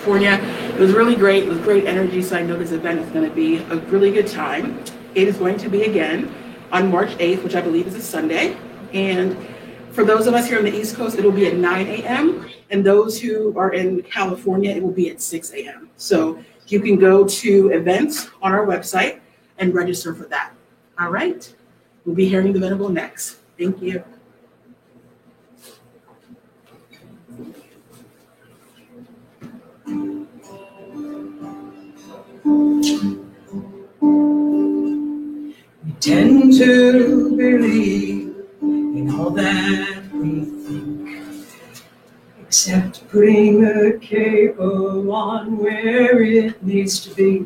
California. It was really great. It was great energy. So I know this event is going to be a really good time. It is going to be again on March 8th, which I believe is a Sunday. And for those of us here on the East Coast, it will be at 9 a.m. And those who are in California, it will be at 6 a.m. So you can go to events on our website and register for that. All right. We'll be hearing the Venerable next. Thank you. We tend to believe in all that we think, except putting a cable on where it needs to be.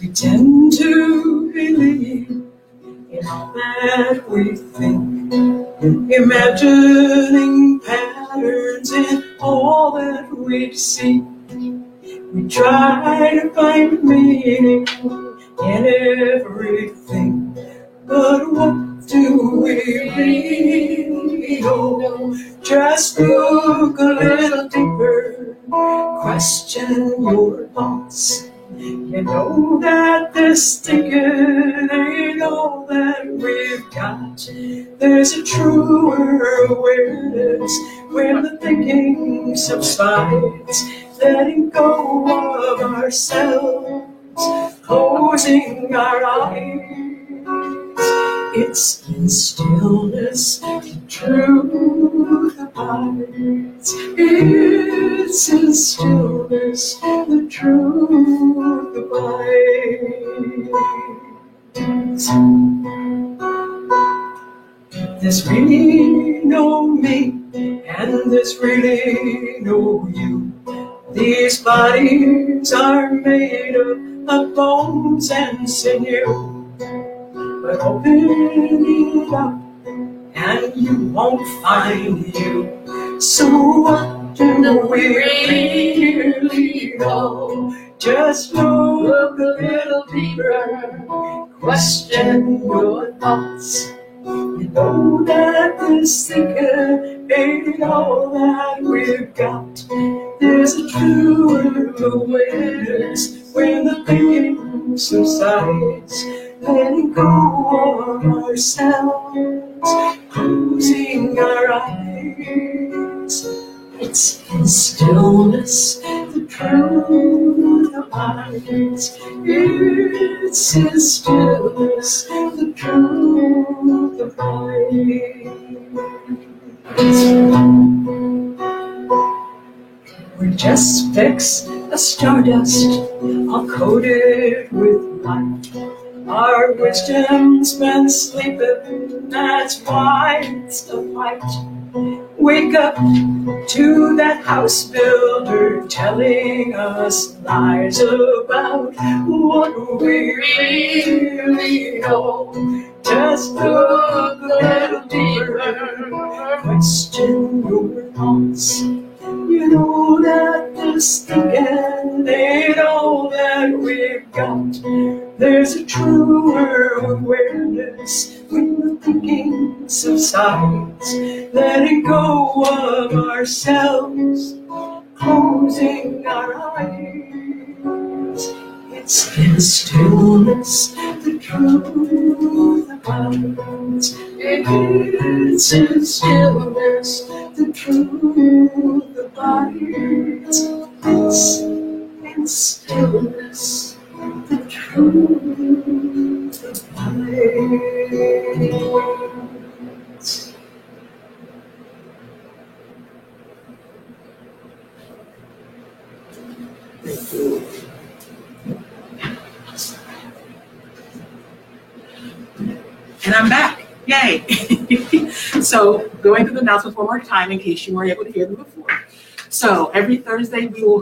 We tend to believe in all that we think, imagining patterns in all that we see. We try to find meaning in everything, but what do we really know? Just look a little deeper, question your thoughts. You know that this thinking ain't all that we've got. There's a truer awareness when the thinking subsides, letting go of ourselves, closing our eyes. It's in stillness the truth abides. It's in stillness the truth abides. There's really no me, and there's really no you. These bodies are made of bones and sinew. But open it up and you won't find you. So what do we really know? Just look a little deeper, question your thoughts. You know that this thinking ain't all that we've got. There's a truer awareness when the thinking subsides, letting go of ourselves, closing our eyes. It's in stillness the truth abides. It's in stillness the truth abides. We're just specks of stardust, all coated with light. Our wisdom's been sleeping, that's why it's the fight. Wake up to that house builder telling us lies about what we really know. Just look a little deeper, question your thoughts. You know that this thinking ain't all that we've got. There's a truer awareness when the thinking subsides, letting go of ourselves, closing our eyes. It's in stillness the truth abides. It's in stillness the truth abides. It's in stillness the truth abides. Thank you. And I'm back. Yay. So going through the announcements one more time in case you weren't able to hear them before. So every Thursday we will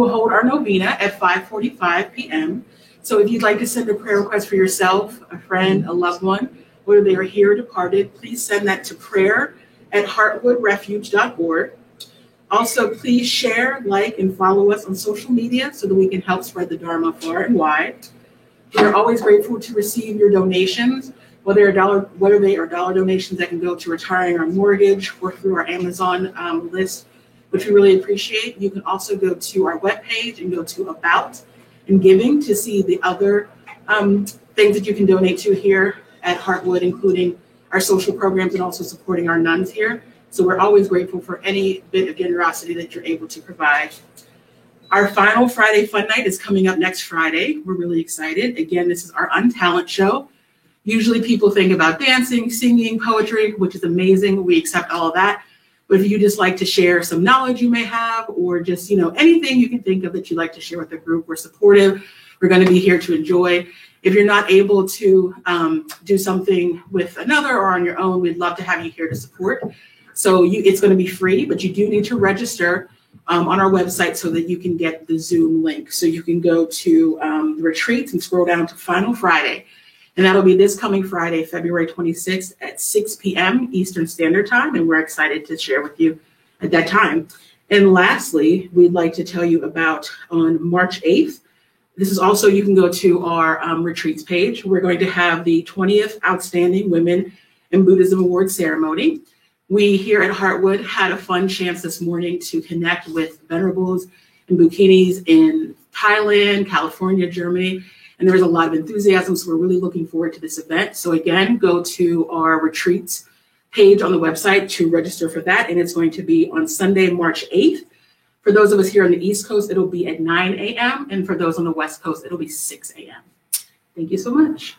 hold our novena at 5:45 p.m. So if you'd like to send a prayer request for yourself, a friend, a loved one, whether they are here or departed, please send that to prayer@heartwoodrefuge.org. Also, please share, like, and follow us on social media so that we can help spread the Dharma far and wide. We are always grateful to receive your donations. whether they are dollar donations that can go to retiring our mortgage or through our Amazon list, which we really appreciate. You can also go to our webpage and go to About and Giving to see the other things that you can donate to here at Heartwood, including our social programs and also supporting our nuns here. So we're always grateful for any bit of generosity that you're able to provide. Our final Friday Fun Night is coming up next Friday. We're really excited. Again, this is our Untalent show. Usually people think about dancing, singing, poetry, which is amazing. We accept all of that. But if you just like to share some knowledge you may have, or just, anything you can think of that you'd like to share with the group, we're supportive. We're going to be here to enjoy. If you're not able to do something with another or on your own, we'd love to have you here to support. So it's going to be free, but you do need to register on our website so that you can get the Zoom link. So you can go to the retreats and scroll down to Final Friday. And that'll be this coming Friday, February 26th at 6 p.m. Eastern Standard Time. And we're excited to share with you at that time. And lastly, we'd like to tell you about on March 8th. This is also, you can go to our retreats page. We're going to have the 20th Outstanding Women in Buddhism Award ceremony. We here at Heartwood had a fun chance this morning to connect with venerables and bukinis in Thailand, California, Germany. And there was a lot of enthusiasm, so we're really looking forward to this event. So again, go to our retreats page on the website to register for that. And it's going to be on Sunday, March 8th. For those of us here on the East Coast, it'll be at 9 a.m. And for those on the West Coast, it'll be 6 a.m. Thank you so much.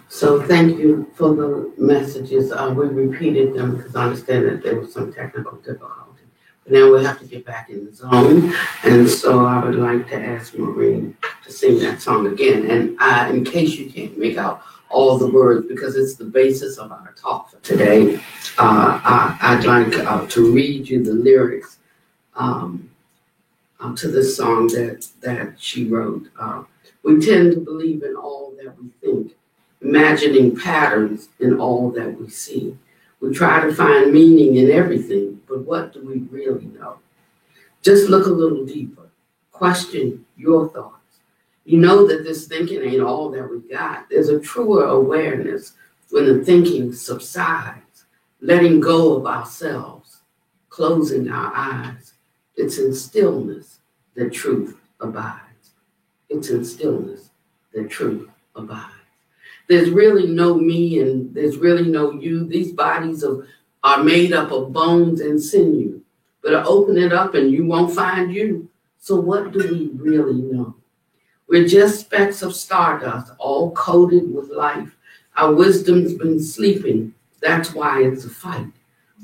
So thank you for the messages. We repeated them because I understand that there was some technical difficulty. Now we have to get back in the zone. And so I would like to ask Maureen to sing that song again. And in case you can't make out all the words, because it's the basis of our talk for today, I'd like to read you the lyrics to this song that she wrote. We tend to believe in all that we think, imagining patterns in all that we see. We try to find meaning in everything, but what do we really know? Just look a little deeper. Question your thoughts. You know that this thinking ain't all that we got. There's a truer awareness when the thinking subsides, letting go of ourselves, closing our eyes. It's in stillness that truth abides. It's in stillness that truth abides. There's really no me and there's really no you. These bodies are made up of bones and sinew. But open it up and you won't find you. So what do we really know? We're just specks of stardust, all coated with life. Our wisdom's been sleeping. That's why it's a fight.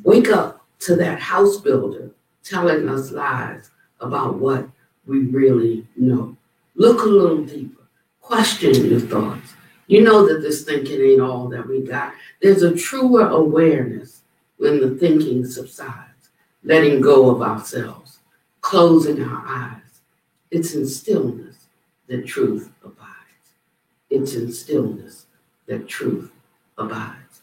Wake up to that house builder telling us lies about what we really know. Look a little deeper. Question your thoughts. You know that this thinking ain't all that we got. There's a truer awareness when the thinking subsides, letting go of ourselves, closing our eyes. It's in stillness that truth abides. It's in stillness that truth abides.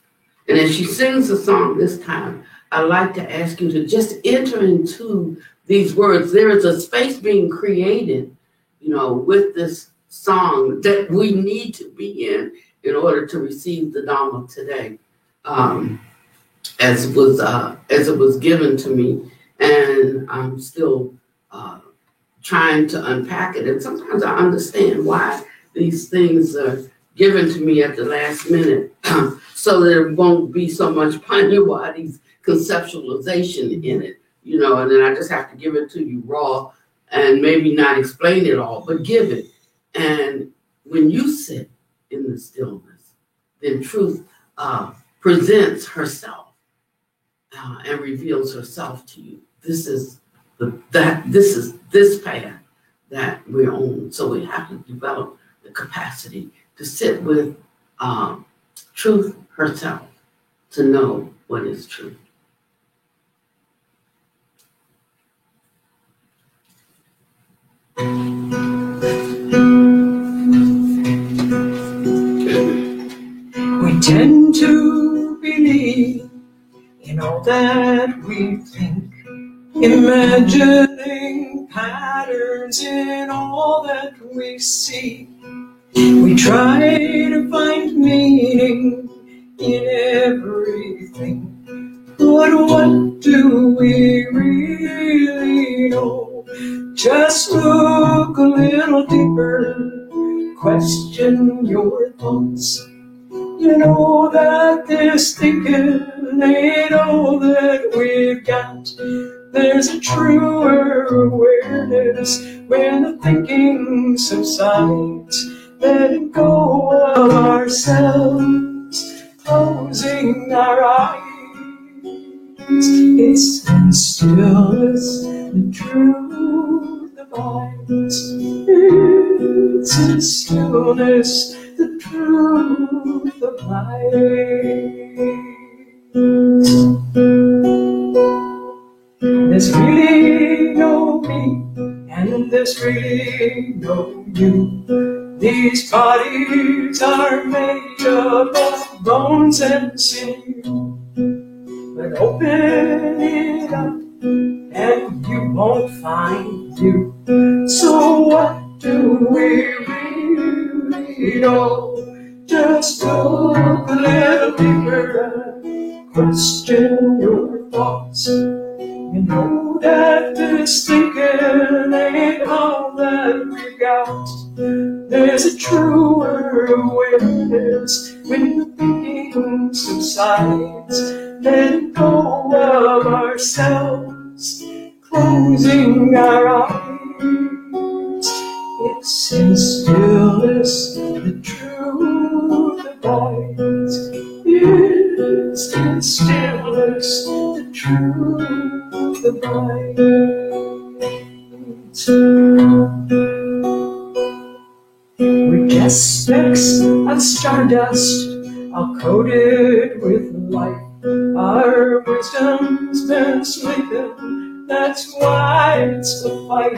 And as she sings the song this time, I'd like to ask you to just enter into these words. There is a space being created, with this song that we need to be in order to receive the Dharma today, as it was given to me, and I'm still trying to unpack it. And sometimes I understand why these things are given to me at the last minute, so there won't be so much Panyawadi's conceptualization in it, and then I just have to give it to you raw and maybe not explain it all, but give it. And when you sit in the stillness, then truth presents herself and reveals herself to you. This is this path that we're on. So we have to develop the capacity to sit with truth herself, to know what is true. We tend to believe in all that we think, imagining patterns in all that we see. We try to find meaning in everything, but what do we really know? Just look a little deeper, question your thoughts. You know that this thinking ain't all that we've got. There's a truer awareness when the thinking subsides. Letting go of ourselves, closing our eyes. It's in stillness the truth abides. It's in stillness the truth abides. There's really no me, and there's really no you. These bodies are made up of bones and sinew. But open it up and you won't find you. So what do we really know? Just look a little deeper, question your thoughts. You know that this thinking ain't all that we got. There's a truer awareness when the thinking subsides. Letting go of ourselves, closing our eyes. It's in stillness the truth abides. It's in stillness the truth abides. We're just specks of stardust, all coated with light. Our wisdom's been sleeping, that's why it's the fight.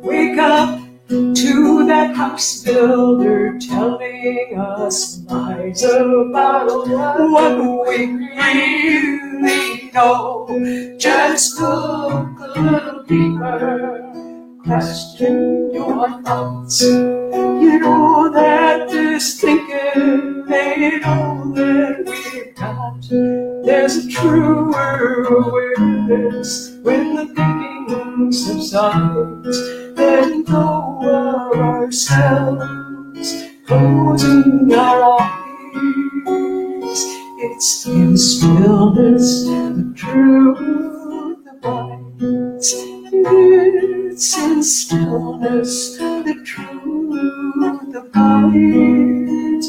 Wake up to that house builder telling us lies about what we really know. Just look a little deeper, question your thoughts. You know that this thinking ain't all that we've got. There's a truer awareness when the thinking subsides. Letting go of ourselves, closing our eyes. It's in stillness the truth abides. It's in stillness the truth abides.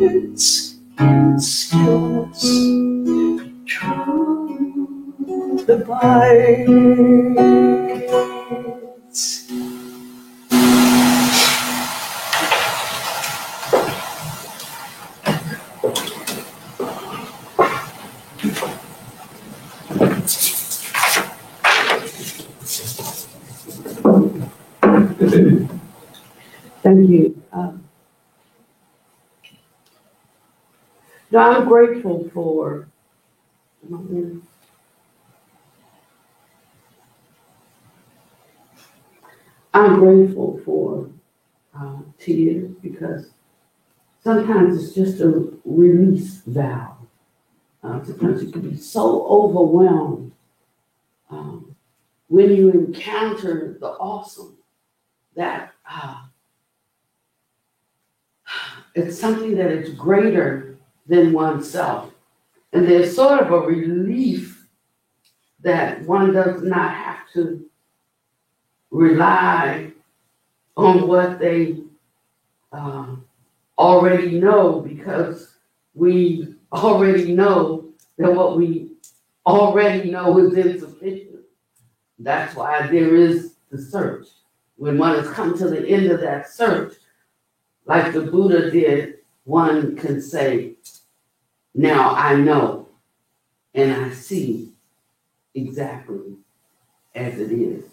It's in stillness the truth abides. Thank you. No, I'm grateful for. I'm grateful for tears because sometimes it's just a release valve. Sometimes you can be so overwhelmed when you encounter the awesome that it's something that is greater than oneself. And there's sort of a relief that one does not have to rely on what they already know, because we already know that what we already know is insufficient. That's why there is the search. When one has come to the end of that search, like the Buddha did, one can say, now I know and I see exactly as it is.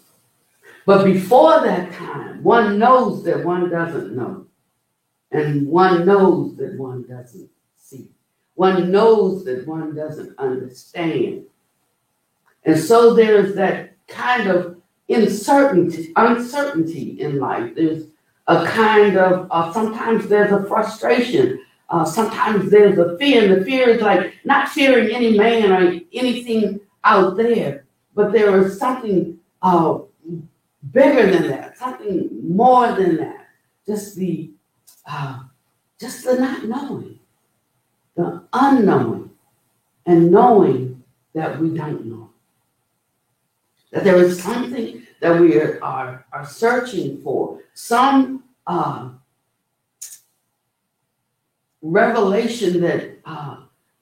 But before that time, one knows that one doesn't know. And one knows that one doesn't see. One knows that one doesn't understand. And so there's that kind of uncertainty in life. There's a kind of, sometimes there's a frustration. Sometimes there's a fear, and the fear is like not fearing any man or anything out there, but there is something bigger than that, something more than that. Just the not knowing, the unknowing, and knowing that we don't know. That there is something that we are searching for, some revelation that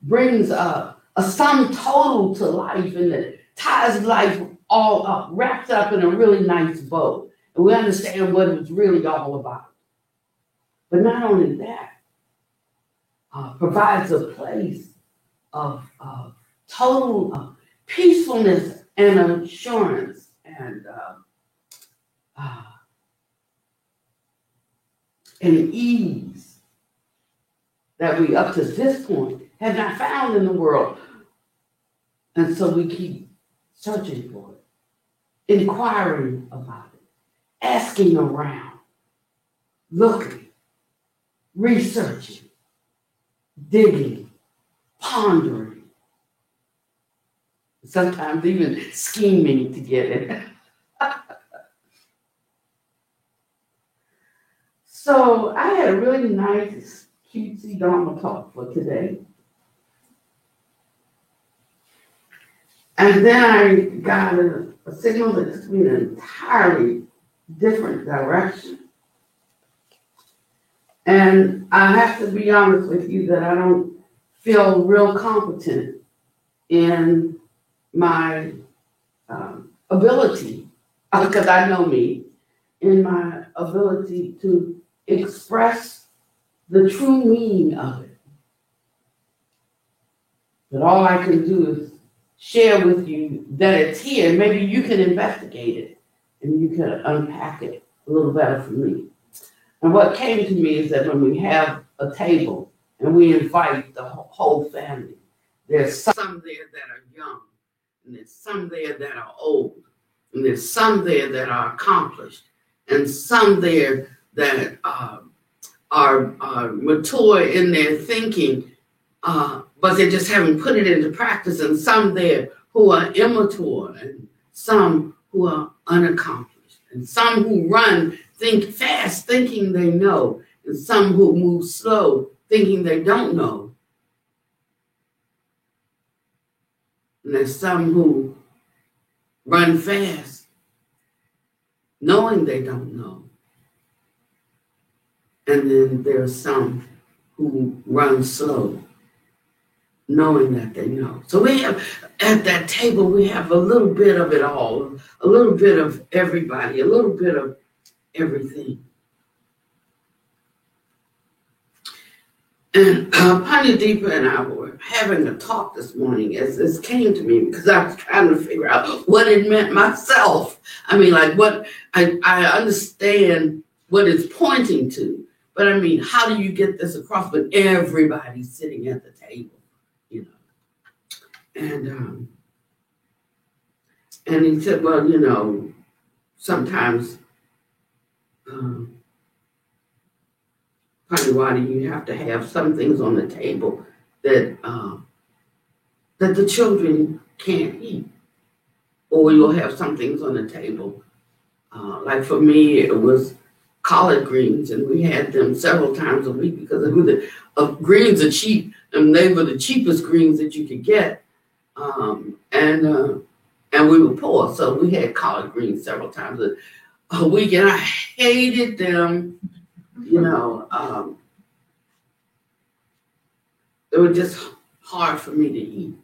brings a sum total to life and that ties life all up, wrapped up in a really nice bow. And we understand what it was really all about. But not only that, provides a place of total peacefulness and assurance and ease that we up to this point have not found in the world. And so we keep searching for it, inquiring about it, asking around, looking, researching, digging, pondering, sometimes even scheming to get it. So I had a really nice, cutesy Dharma talk for today. And then I got a signal that took me in an entirely different direction. And I have to be honest with you that I don't feel real competent in my ability, because I know me, in my ability to express the true meaning of it. But all I can do is share with you that it's here. Maybe you can investigate it and you can unpack it a little better for me. And what came to me is that when we have a table and we invite the whole family, there's some there that are young, and there's some there that are old, and there's some there that are accomplished, and some there that are mature in their thinking, but they just haven't put it into practice, and some there who are immature, and some who are unaccomplished, and some who think fast, thinking they know, and some who move slow, thinking they don't know. And there's some who run fast, knowing they don't know. And then there's some who run slow, knowing that they know. So we have, at that table, we have a little bit of it all, a little bit of everybody, a little bit of everything. And Panyadeepa and I were having a talk this morning as this came to me, because I was trying to figure out what it meant myself. I mean, like what I understand what it's pointing to, but I mean, how do you get this across when everybody's sitting at the table, you know? And he said, well, you know, sometimes Paniwadi, you have to have some things on the table that that the children can't eat, or you'll have some things on the table. Like for me, it was collard greens, and we had them several times a week because greens are cheap, and they were the cheapest greens that you could get, and we were poor, so we had collard greens several times a week, and I hated them. You know, they were just hard for me to eat.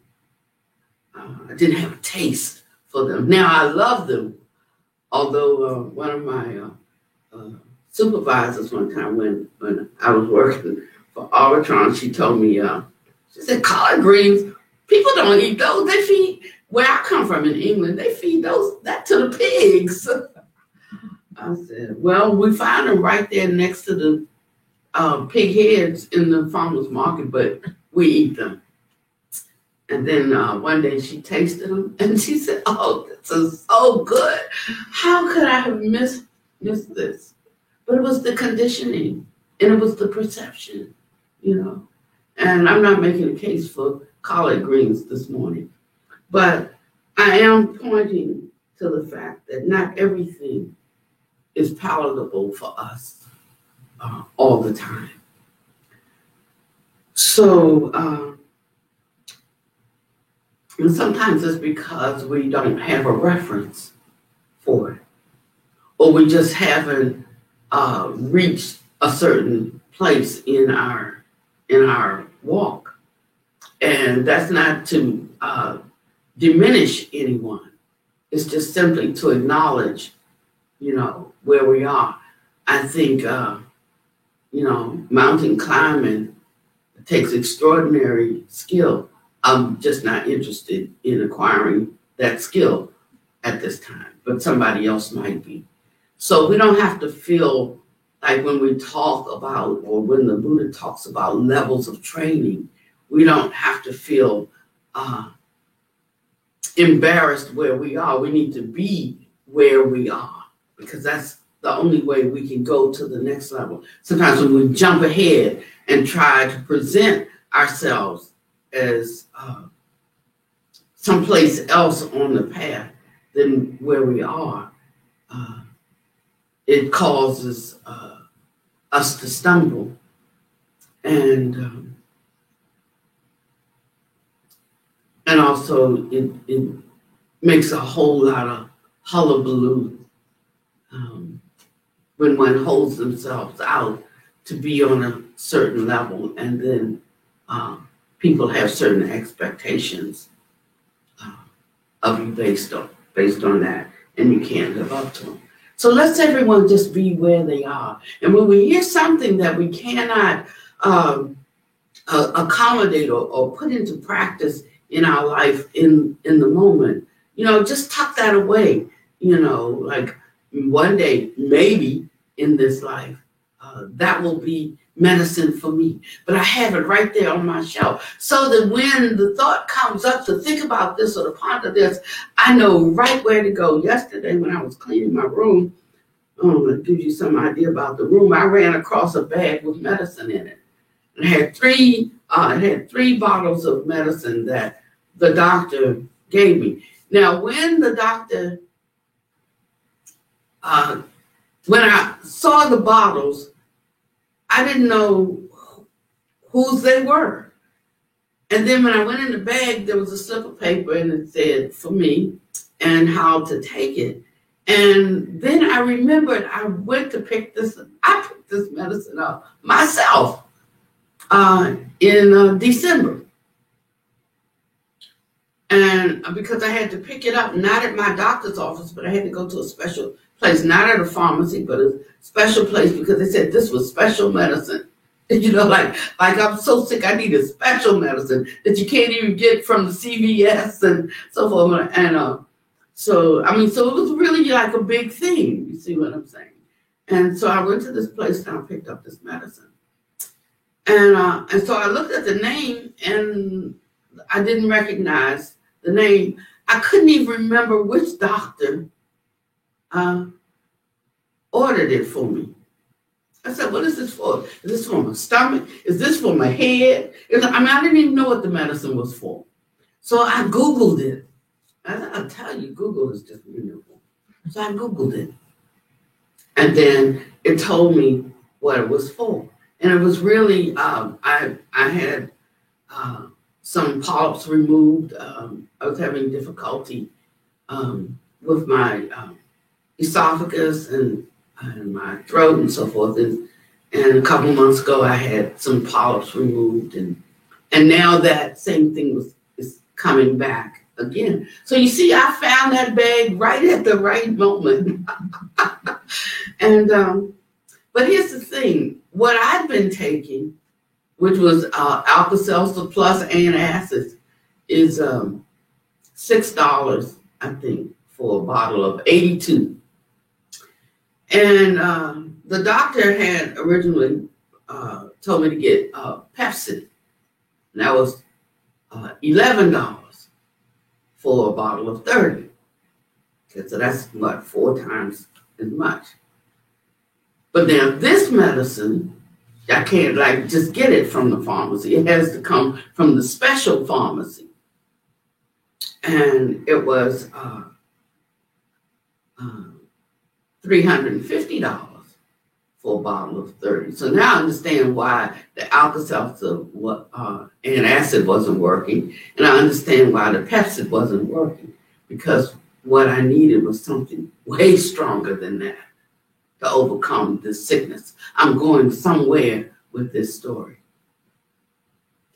I didn't have a taste for them. Now I love them, although one of my supervisors one time when I was working for Arbitron, she told me, she said, collard greens, people don't eat those. They feed, where I come from in England, they feed that to the pigs. I said, well, we find them right there next to the pig heads in the farmer's market, but we eat them. And then one day she tasted them and she said, "Oh, this is so good. How could I have missed this?" But it was the conditioning and it was the perception, you know. And I'm not making a case for collard greens this morning, but I am pointing to the fact that not everything is palatable for us all the time. So, and sometimes it's because we don't have a reference for it, or we just haven't reached a certain place in our walk. And that's not to diminish anyone. It's just simply to acknowledge, you know, where we are. I think, you know, mountain climbing takes extraordinary skill. I'm just not interested in acquiring that skill at this time, but somebody else might be. So we don't have to feel like when we talk about, or when the Buddha talks about levels of training, we don't have to feel embarrassed where we are. We need to be where we are, because that's the only way we can go to the next level. Sometimes when we jump ahead and try to present ourselves as someplace else on the path than where we are, it causes us to stumble. And also it makes a whole lot of hullabaloo when one holds themselves out to be on a certain level, and then people have certain expectations of you based on that, and you can't live up to them. So let's everyone just be where they are. And when we hear something that we cannot accommodate or put into practice in our life in the moment, you know, just tuck that away. You know, like one day, maybe in this life, that will be medicine for me. But I have it right there on my shelf, so that when the thought comes up to think about this or to ponder this, I know right where to go. Yesterday, when I was cleaning my room, to give you some idea about the room, I ran across a bag with medicine in it. It had three bottles of medicine that the doctor gave me. Now, when the doctor, when I saw the bottles, I didn't know whose they were. And then when I went in the bag, there was a slip of paper and it said for me and how to take it. And then I remembered I went to pick this medicine up myself in December. And because I had to pick it up, not at my doctor's office, but I had to go to a special place, not at a pharmacy, but a special place, because they said this was special medicine. You know, like I'm so sick, I need a special medicine that you can't even get from the CVS and so forth. And so it was really like a big thing. You see what I'm saying? And so I went to this place and I picked up this medicine. And so I looked at the name and I didn't recognize the name. I couldn't even remember which doctor ordered it for me. I said, what is this for? Is this for my stomach? Is this for my head? I didn't even know what the medicine was for. So I Googled it. I'll tell you, Google is just wonderful. So I Googled it. And then it told me what it was for. And it was really, I had some polyps removed. I was having difficulty with my esophagus and my throat and so forth. And a couple months ago, I had some polyps removed. And now that same thing is coming back again. So you see, I found that bag right at the right moment. And but here's the thing. What I've been taking, which was Alka-Seltzer plus antacids, is $6, I think, for a bottle of 82. And the doctor had originally told me to get Pepcid. And that was $11 for a bottle of 30. Okay, so that's what, 4 times as much. But now this medicine, I can't like just get it from the pharmacy. It has to come from the special pharmacy. And it was $350 for a bottle of 30. So now I understand why the Alka-Seltzer antacid wasn't working, and I understand why the Pepcid wasn't working, because what I needed was something way stronger than that to overcome this sickness. I'm going somewhere with this story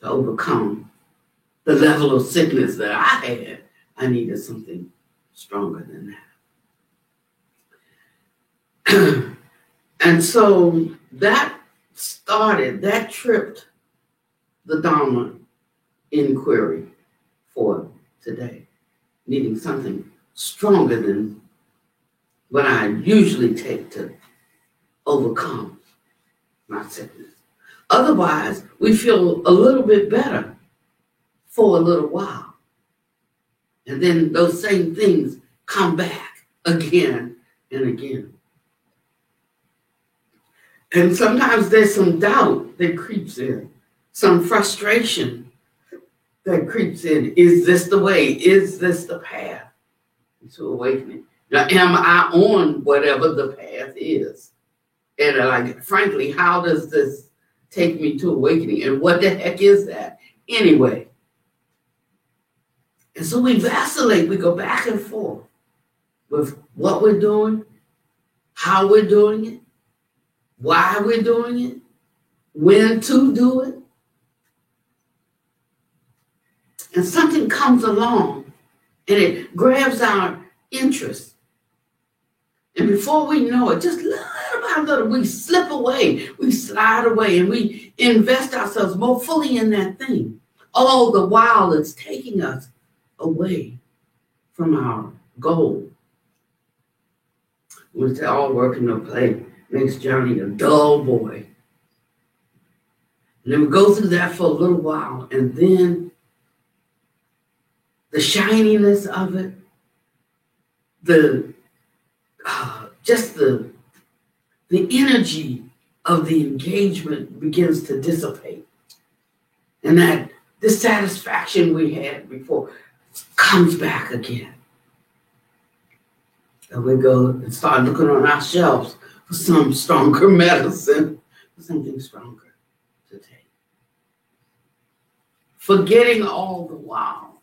to overcome the level of sickness that I had. I needed something stronger than that. And so that tripped the Dharma inquiry for today, needing something stronger than what I usually take to overcome my sickness. Otherwise, we feel a little bit better for a little while. And then those same things come back again and again. And sometimes there's some doubt that creeps in, some frustration that creeps in. Is this the way? Is this the path to awakening? Now, am I on whatever the path is? And like, frankly, how does this take me to awakening? And what the heck is that anyway? And so we vacillate, we go back and forth with what we're doing, how we're doing it, why we're doing it, when to do it. And something comes along and it grabs our interest. And before we know it, just little by little, we slip away, we slide away, and we invest ourselves more fully in that thing. All the while it's taking us away from our goal. We say all work and no play makes Johnny a dull boy. And then we go through that for a little while, and then the shininess of it, just the energy of the engagement begins to dissipate. And that dissatisfaction we had before comes back again. And we go and start looking on our shelves for some stronger medicine, for something stronger to take. Forgetting all the while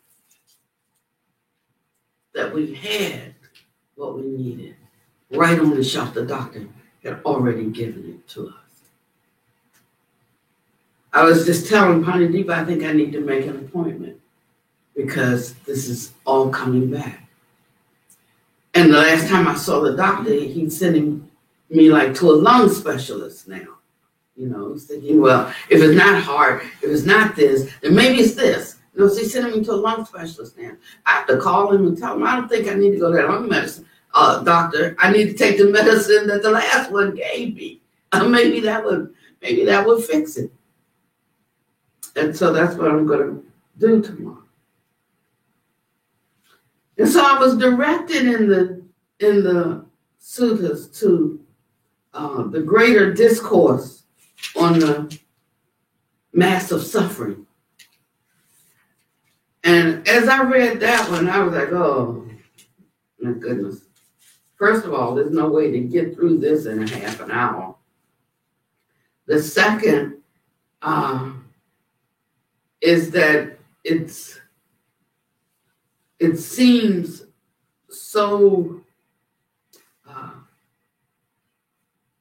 that we had what we needed right on the shelf. The doctor had already given it to us. I was just telling Panideep, I think I need to make an appointment because this is all coming back. And the last time I saw the doctor, he's sending me like to a lung specialist now. You know, he's thinking, well, if it's not heart, if it's not this, then maybe it's this. You know, so he's sending me to a lung specialist now. I have to call him and tell him, I don't think I need to go to that lung medicine. Doctor, I need to take the medicine that the last one gave me. Maybe that would fix it. And so that's what I'm going to do tomorrow. And so I was directed in the suttas to the greater discourse on the mass of suffering. And as I read that one, I was like, oh, my goodness. First of all, there's no way to get through this in a half an hour. The second is that it seems so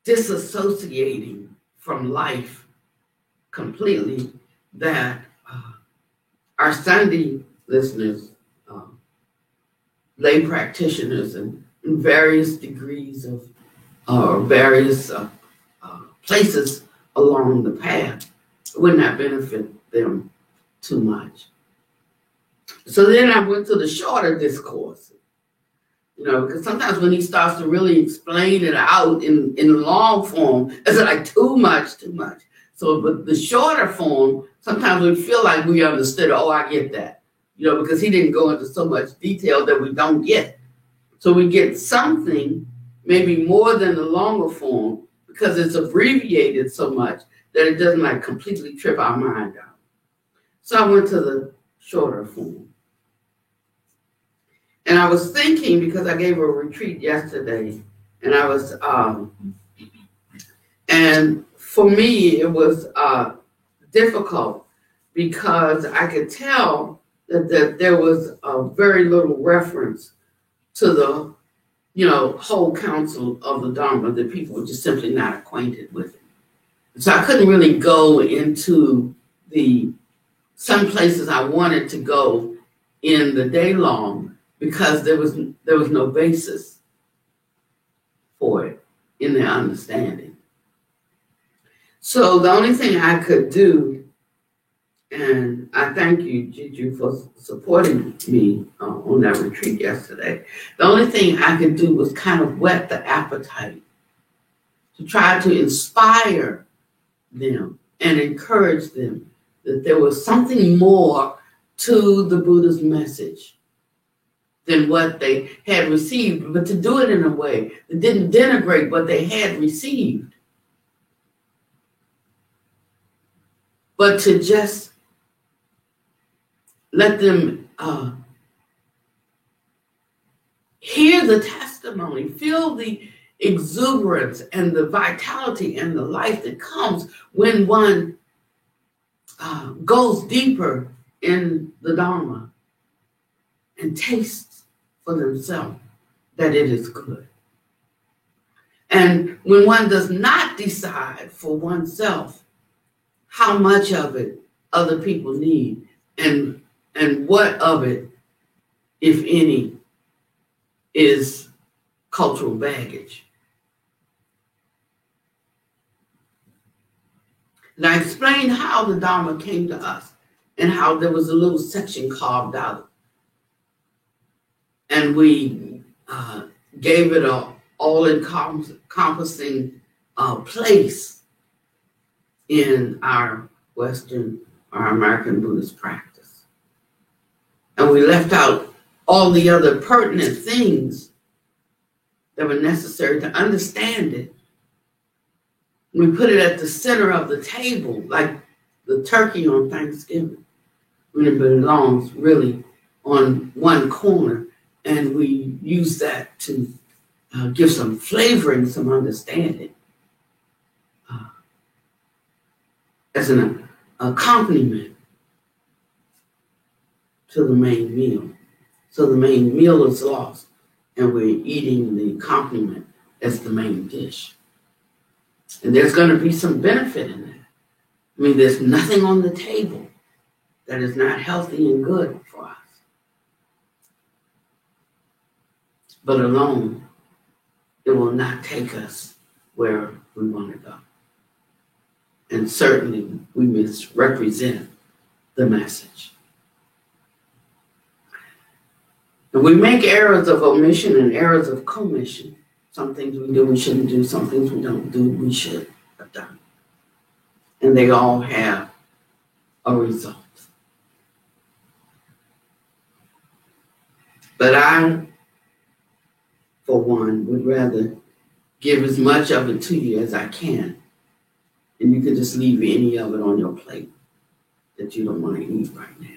disassociating from life completely that our Sunday listeners, lay practitioners in various degrees of various places along the path would not benefit them too much. So then I went to the shorter discourse, you know, because sometimes when he starts to really explain it out in long form, it's like too much. So, but the shorter form, sometimes we feel like we understood, oh, I get that, because he didn't go into so much detail that we don't get. So we get something, maybe more than the longer form, because it's abbreviated so much that it doesn't like completely trip our mind out. So I went to the shorter form. And I was thinking, because I gave a retreat yesterday, and I was, and for me, it was difficult because I could tell that there was very little reference to the, whole counsel of the Dharma, that people were just simply not acquainted with it. So I couldn't really go into some places I wanted to go in the day long because there was no basis for it in their understanding. So the only thing I could do, and I thank you, Juju, for supporting me on that retreat yesterday. The only thing I could do was kind of whet the appetite to try to inspire them and encourage them that there was something more to the Buddha's message than what they had received, but to do it in a way that didn't denigrate what they had received, but to just let them hear the testimony, feel the exuberance and the vitality and the life that comes when one goes deeper in the Dharma and tastes for themselves that it is good. And when one does not decide for oneself how much of it other people need and what of it, if any, is cultural baggage. And I explained how the Dharma came to us and how there was a little section carved out. And we gave it an all-encompassing place in our American Buddhist practice. And we left out all the other pertinent things that were necessary to understand it. We put it at the center of the table, like the turkey on Thanksgiving, when it belongs really on one corner. And we use that to give some flavor and some understanding as an accompaniment to the main meal. So the main meal is lost, and we're eating the accompaniment as the main dish. And there's going to be some benefit in that. I mean, there's nothing on the table that is not healthy and good for us. But alone, it will not take us where we want to go. And certainly, we misrepresent the message. And we make errors of omission and errors of commission. Some things we do, we shouldn't do. Some things we don't do, we should have done. And they all have a result. But I, for one, would rather give as much of it to you as I can. And you can just leave any of it on your plate that you don't want to eat right now.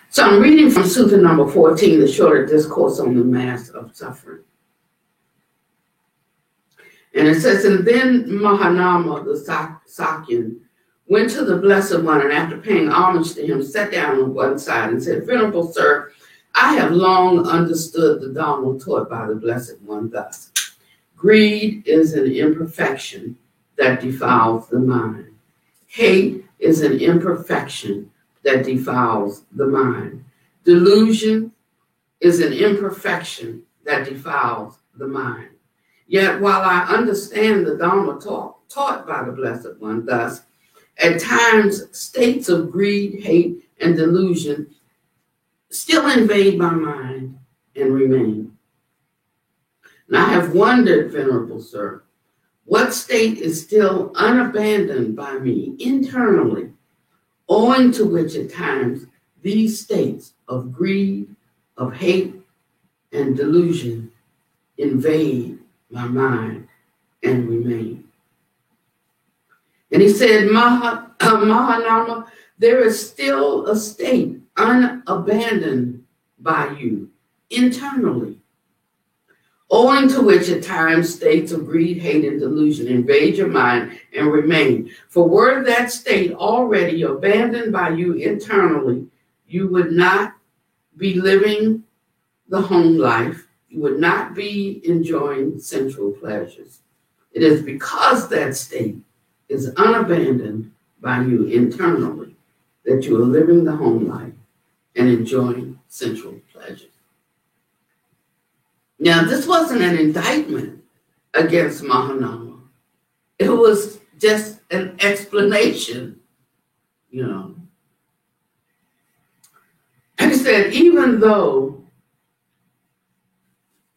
So I'm reading from Sutta number 14, the shorter discourse on the mass of suffering. And it says, and then Mahanama, the Sakyan, went to the Blessed One, and after paying homage to him, sat down on one side and said, Venerable Sir, I have long understood the Dharma taught by the Blessed One thus. Greed is an imperfection that defiles the mind. Hate is an imperfection that defiles the mind. Delusion is an imperfection that defiles the mind. Yet while I understand the Dharma taught by the Blessed One thus, at times states of greed, hate, and delusion still invade my mind and remain. And I have wondered, Venerable Sir, what state is still unabandoned by me internally, owing to which at times these states of greed, of hate, and delusion invade my mind and remain. And he said, Mahanama, there is still a state unabandoned by you internally, owing to which at times states of greed, hate, and delusion invade your mind and remain. For were that state already abandoned by you internally, you would not be living the home life. You would not be enjoying sensual pleasures. It is because that state is unabandoned by you internally that you are living the home life and enjoying sensual pleasures. Now, this wasn't an indictment against Mahanama. It was just an explanation, And he said, even though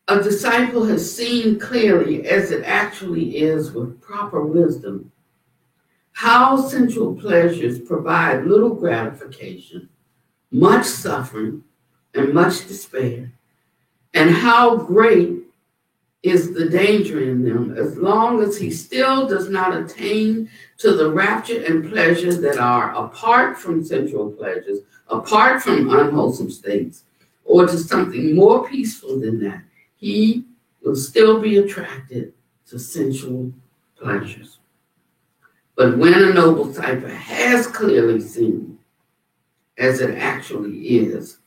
a disciple has seen clearly, as it actually is with proper wisdom, how sensual pleasures provide little gratification, much suffering, and much despair, and how great is the danger in them, as long as he still does not attain to the rapture and pleasure that are apart from sensual pleasures, apart from unwholesome states, or to something more peaceful than that, he will still be attracted to sensual pleasures. But when a noble cipher has clearly seen, as it actually is,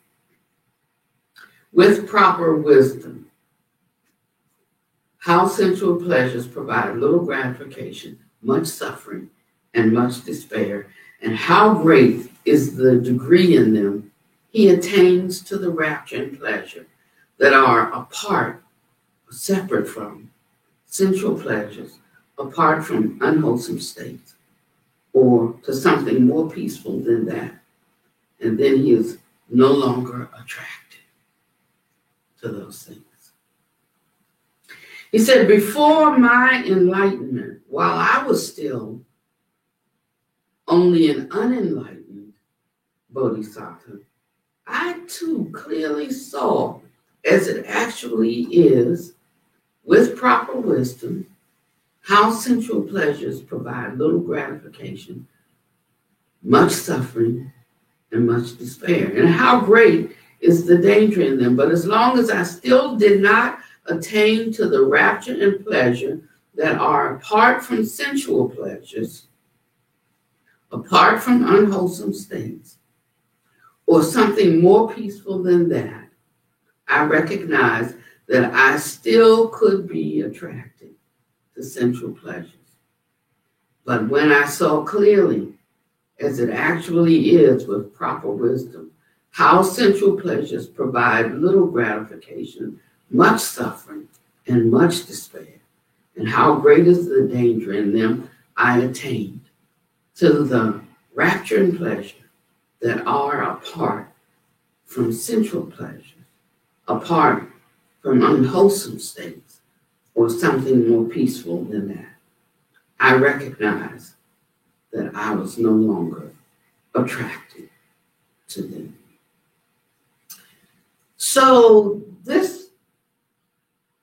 with proper wisdom, how sensual pleasures provide little gratification, much suffering, and much despair, and how great is the degree in them, he attains to the rapture and pleasure that are apart, separate from sensual pleasures, apart from unwholesome states, or to something more peaceful than that. And then he is no longer attracted to those things. He said, before my enlightenment, while I was still only an unenlightened bodhisattva, I too clearly saw, as it actually is, with proper wisdom, how sensual pleasures provide little gratification, much suffering, and much despair, and how great is the danger in them. But as long as I still did not attain to the rapture and pleasure that are apart from sensual pleasures, apart from unwholesome states, or something more peaceful than that, I recognize that I still could be attracted to sensual pleasures. But when I saw clearly, as it actually is with proper wisdom, how sensual pleasures provide little gratification, much suffering, and much despair, and how great is the danger in them, I attained to the rapture and pleasure that are apart from sensual pleasures, apart from unwholesome states, or something more peaceful than that. I recognize that I was no longer attracted to them. So this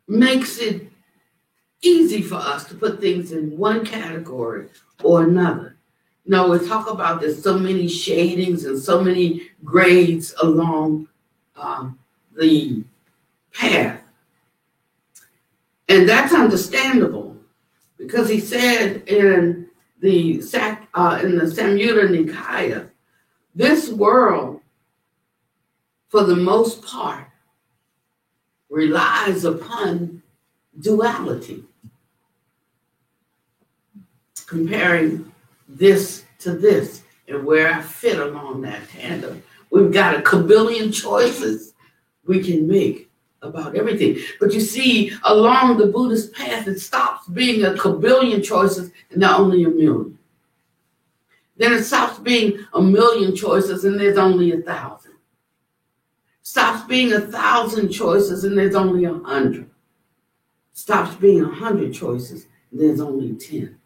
makes it easy for us to put things in one category or another. No, we talk about there's so many shadings and so many grades along the path. And that's understandable, because he said in the Samyutta Nikaya, this world, for the most part, relies upon duality, comparing this to this, and where I fit along that tandem. We've got a kabillion choices we can make about everything. But you see, along the Buddhist path, it stops being a kabillion choices and there are only a million. Then it stops being a million choices and there's only 1,000. Stops being 1,000 choices and there's only 100. stops being 100 choices, there's only 10.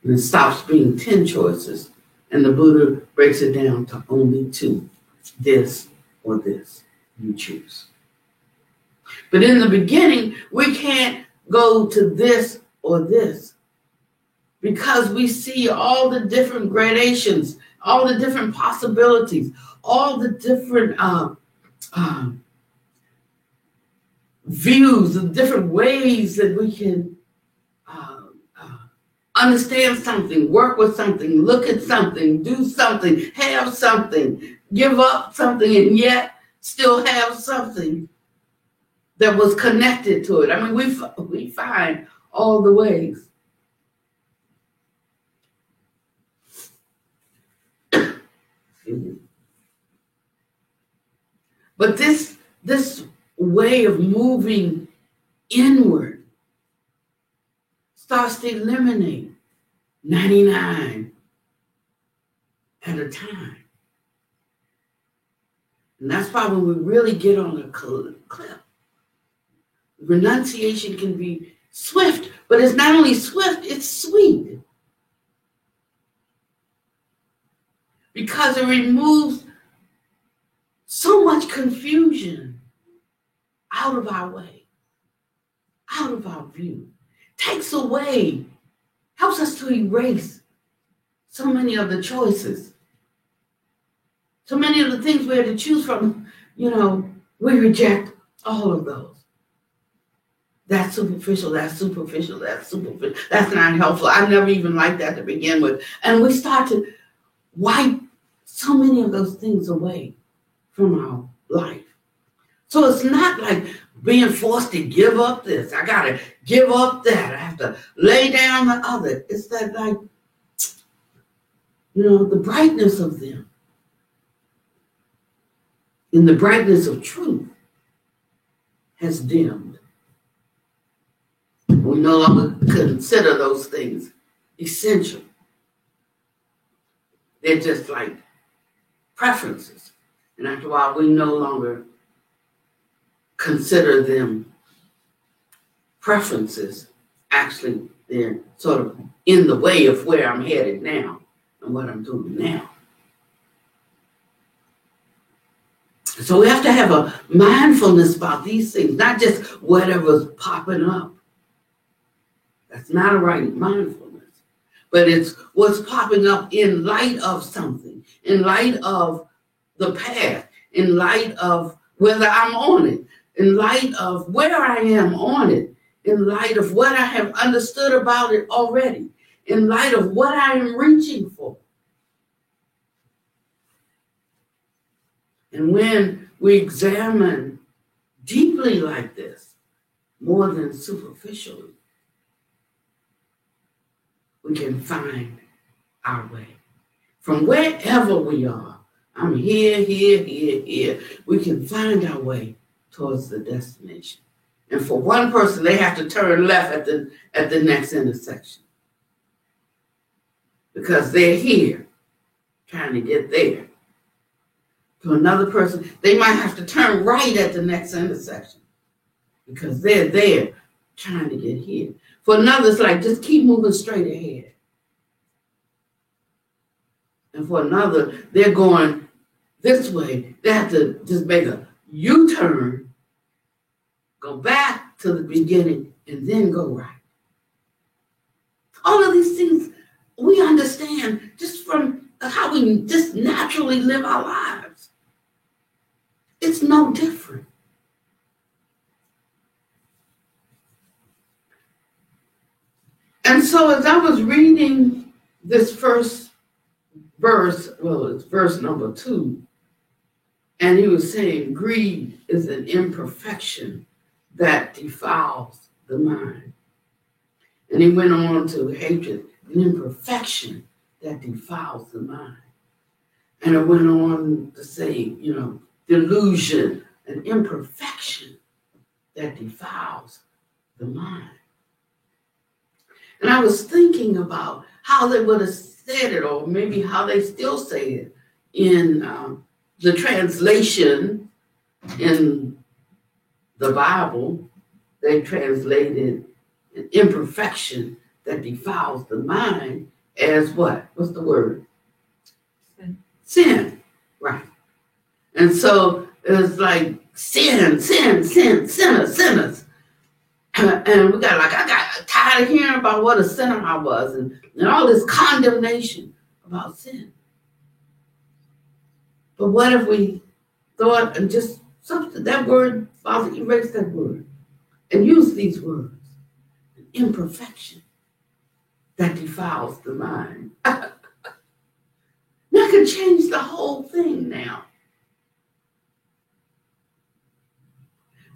And it stops being 10 choices, and the Buddha breaks it down to only 2. This or this, you choose. But in the beginning, we can't go to this or this because we see all the different gradations, all the different possibilities, all the different views, the different ways that we can understand something, work with something, look at something, do something, have something, give up something, and yet still have something that was connected to it. I mean, we find all the ways. But this way of moving inward starts to eliminate 99 at a time. And that's why when we really get on a clip, renunciation can be swift, but it's not only swift, it's sweet. Because it removes so much confusion out of our way, out of our view, takes away, helps us to erase so many of the choices, so many of the things we had to choose from. We reject all of those. That's superficial, that's superficial, that's superficial, that's not helpful. I never even liked that to begin with. And we start to wipe so many of those things away from our life. So it's not like being forced to give up this. I got to give up that. I have to lay down the other. It's that the brightness of them. And the brightness of truth has dimmed. We no longer consider those things essential. They're just like preferences. And after a while, we no longer consider them preferences. Actually, they're sort of in the way of where I'm headed now and what I'm doing now. So we have to have a mindfulness about these things, not just whatever's popping up. That's not a right mindfulness. But it's what's popping up in light of something, in light of the path, in light of whether I'm on it, in light of where I am on it, in light of what I have understood about it already, in light of what I am reaching for. And when we examine deeply like this, more than superficially, we can find our way. From wherever we are, I'm here, we can find our way towards the destination. And for one person, they have to turn left at the next intersection. Because they're here, trying to get there. To another person, they might have to turn right at the next intersection. Because they're there, trying to get here. For another, it's like, just keep moving straight ahead. And for another, they're going this way. They have to just make a U-turn, go back to the beginning, and then go right. All of these things we understand just from how we just naturally live our lives. It's no different. And so as I was reading this first verse, well, it's verse number 2, and he was saying greed is an imperfection that defiles the mind. And he went on to hatred, an imperfection that defiles the mind. And it went on to say, delusion, an imperfection that defiles the mind. And I was thinking about how they would have said it, or maybe how they still say it in the translation in the Bible they translated an imperfection that defiles the mind as what? What's the word? Sin. Sin, right. And so it's like sin, sinners. And we got I got tired of hearing about what a sinner I was and all this condemnation about sin. But what if we thought and just substitute that word, Father, erase that word and use these words. Imperfection that defiles the mind. That could change the whole thing now.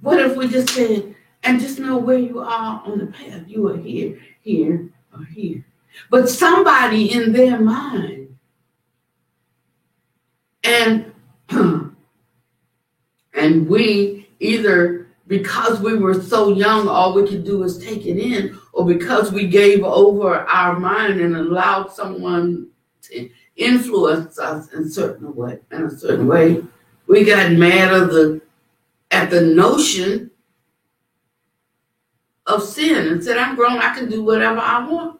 What if we just said, and just know where you are on the path. You are here, here, or here. But somebody in their mind, and we either because we were so young, all we could do is take it in, or because we gave over our mind and allowed someone to influence us in a certain way, we got mad at the notion of sin and said, I'm grown, I can do whatever I want.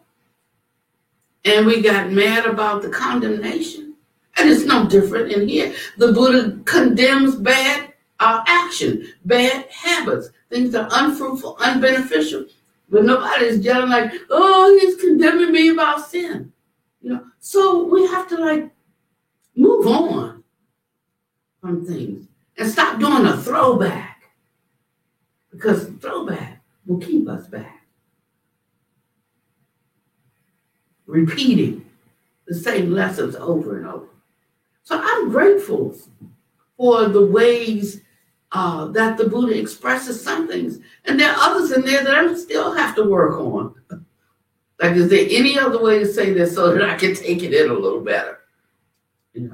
And we got mad about the condemnation. And it's no different in here. The Buddha condemns bad action, bad habits, things that are unfruitful, unbeneficial. But nobody's yelling like, oh, he's condemning me about sin. So we have to move on from things and stop doing a throwback, because throwback will keep us back. Repeating the same lessons over and over. So I'm grateful for the ways that the Buddha expresses some things. And there are others in there that I still have to work on. Like, is there any other way to say this so that I can take it in a little better? And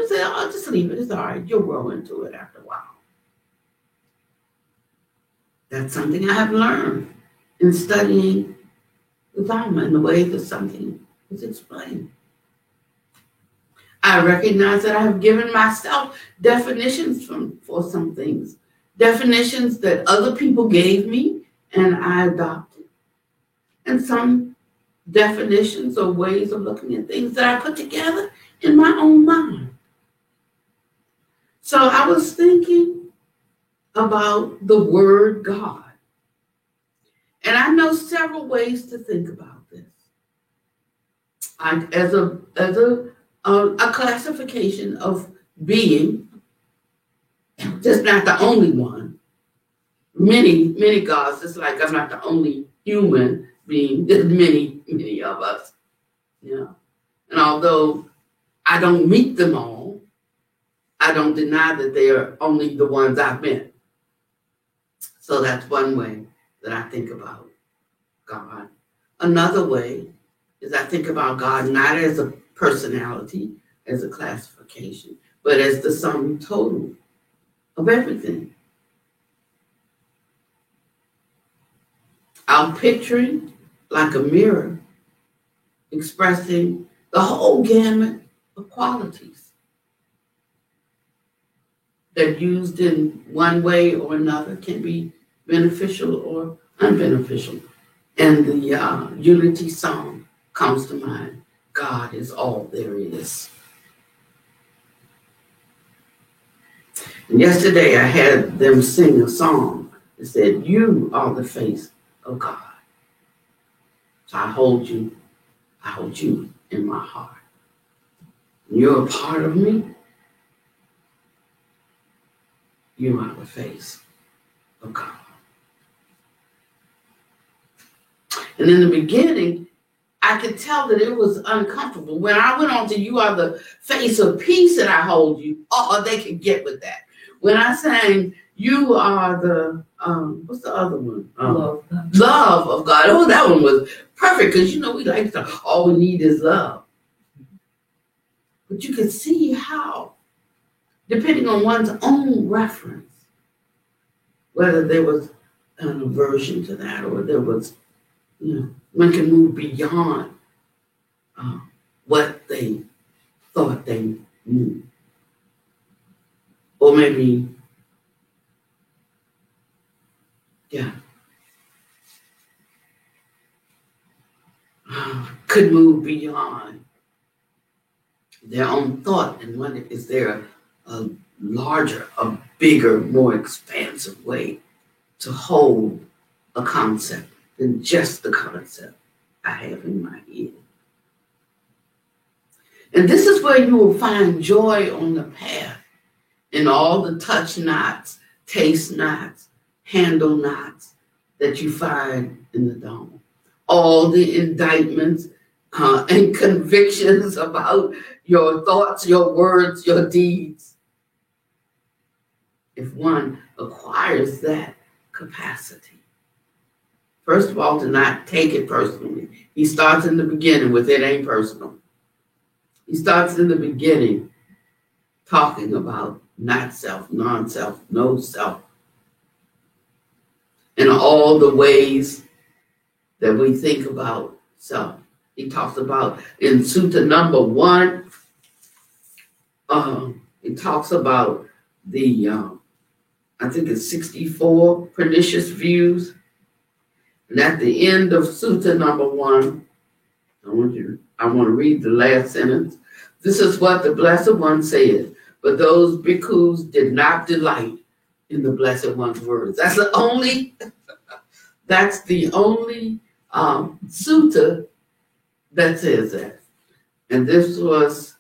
say, oh, just leave it. It's all right. You'll grow into it after a while. That's something I have learned in studying the Dharma and the way that something is explained. I recognize that I have given myself definitions for some things, definitions that other people gave me and I adopted, and some definitions or ways of looking at things that I put together in my own mind. So I was thinking about the word God. And I know several ways to think about this. As a classification of being, just not the only one. Many gods, it's like I'm not the only human being. There's many of us. And although I don't meet them all, I don't deny that they are only the ones I've met. So that's one way that I think about God. Another way is I think about God not as a personality, as a classification, but as the sum total of everything. I'm picturing like a mirror expressing the whole gamut of qualities that used in one way or another can be beneficial or unbeneficial. And the Unity song comes to mind. God is all there is. And yesterday I had them sing a song that said, you are the face of God. So I hold you in my heart. You're a part of me. You are the face of God. And in the beginning, I could tell that it was uncomfortable. When I went on to you are the face of peace and I hold you, they could get with that. When I sang, you are the, what's the other one? Love of God. Oh, that one was perfect because, we like to, all we need is love. But you could see how, depending on one's own reference, whether there was an aversion to that or there was, one can move beyond what they thought they knew. Or maybe, could move beyond their own thought and wonder, is there a larger, a bigger, more expansive way to hold a concept than just the concept I have in my head. And this is where you will find joy on the path in all the touch knots, taste knots, handle knots that you find in the dome. All the indictments and convictions about your thoughts, your words, your deeds. If one acquires that capacity, first of all, to not take it personally. He starts in the beginning with it ain't personal. He starts in the beginning talking about not self, non-self, no self, and all the ways that we think about self. He talks about in Sutta number 1, he talks about the, I think it's 64 pernicious views. And at the end of Sutta number 1, I want to read the last sentence. This is what the Blessed One said, but those bhikkhus did not delight in the Blessed One's words. That's the only sutta that says that. And this was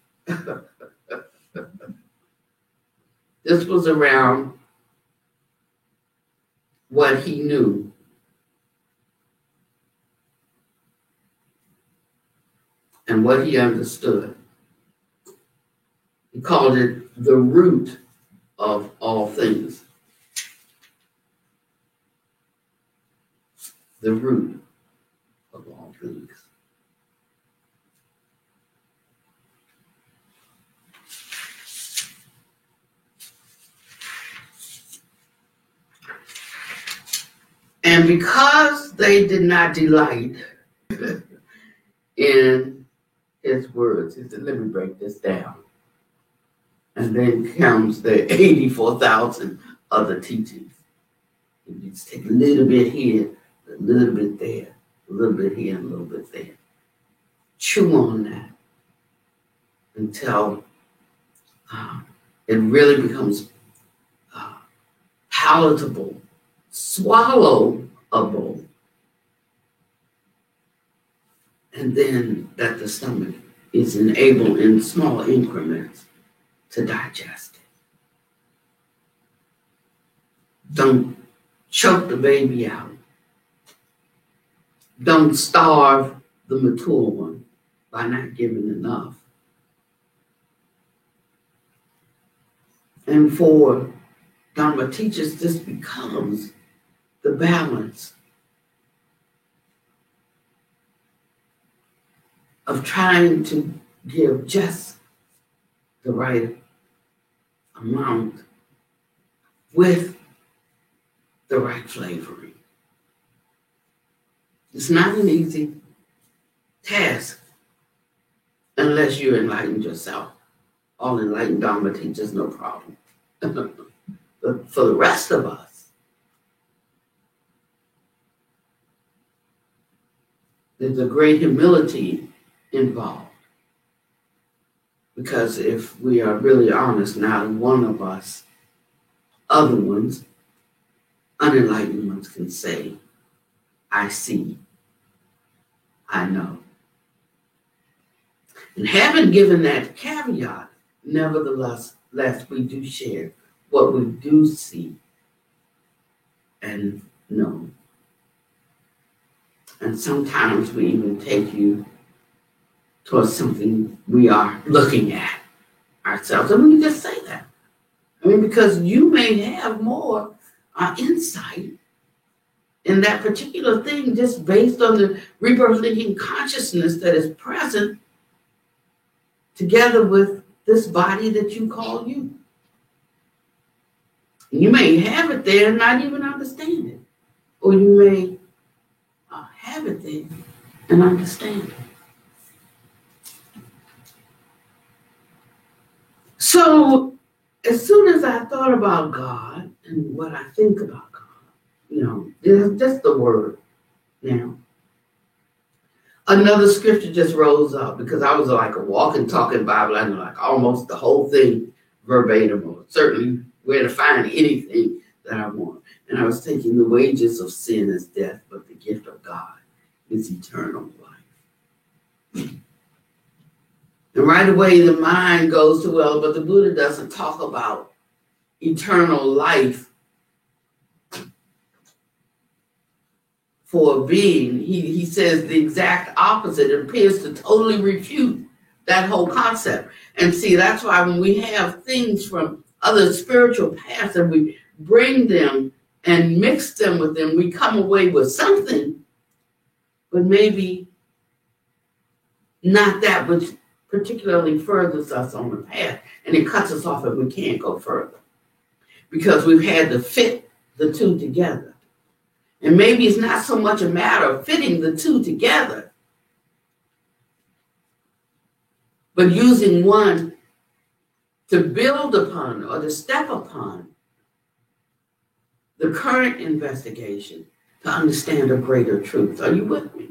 around what he knew. And what he understood. He called it the root of all things. The root of all things. And because they did not delight in his words, he said, let me break this down. And then comes the 84,000 other teachings. You just take a little bit here, a little bit there, a little bit here, and a little bit there. Chew on that until it really becomes palatable, swallowable, and then that the stomach is enabled in small increments to digest it. Don't choke the baby out. Don't starve the mature one by not giving enough. And for Dharma teachers, this becomes the balance of trying to give just the right amount with the right flavoring. It's not an easy task unless you're enlightened yourself. All enlightened Dharma teachers, no problem. But for the rest of us, there's a great humility involved. Because if we are really honest, not one of us, other ones, unenlightened ones can say, I see, I know. And having given that caveat, nevertheless, we do share what we do see and know. And sometimes we even take you towards something we are looking at ourselves. And we can just say that. I mean, because you may have more insight in that particular thing just based on the rebirth thinking consciousness that is present together with this body that you call you. You may have it there and not even understand it. Or you may have it there and understand it. So as soon as I thought about God and what I think about God, you know, that's the word now. Another scripture just rose up because I was like a walking, talking Bible. I know like almost the whole thing verbatim, or certainly where to find anything that I want. And I was thinking the wages of sin is death, but the gift of God is eternal life. And right away the mind goes to, well, but the Buddha doesn't talk about eternal life for a being. He says the exact opposite. It appears to totally refute that whole concept. And see, that's why when we have things from other spiritual paths and we bring them and mix them with them, we come away with something, but maybe not that which particularly furthers us on the path, and it cuts us off and we can't go further because we've had to fit the two together. And maybe it's not so much a matter of fitting the two together, but using one to build upon or to step upon the current investigation to understand a greater truth. Are you with me?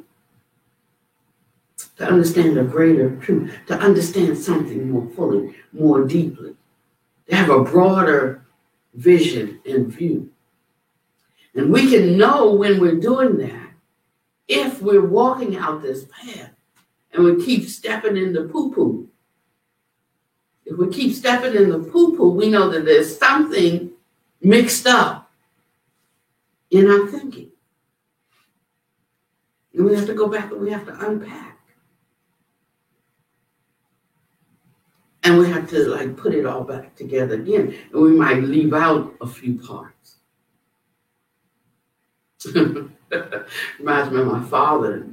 To understand a greater truth, to understand something more fully, more deeply, to have a broader vision and view. And we can know when we're doing that if we're walking out this path and we keep stepping in the poo-poo. If we keep stepping in the poo-poo, we know that there's something mixed up in our thinking. And we have to go back and we have to unpack. And we have to like put it all back together again. And we might leave out a few parts. Reminds me of my father.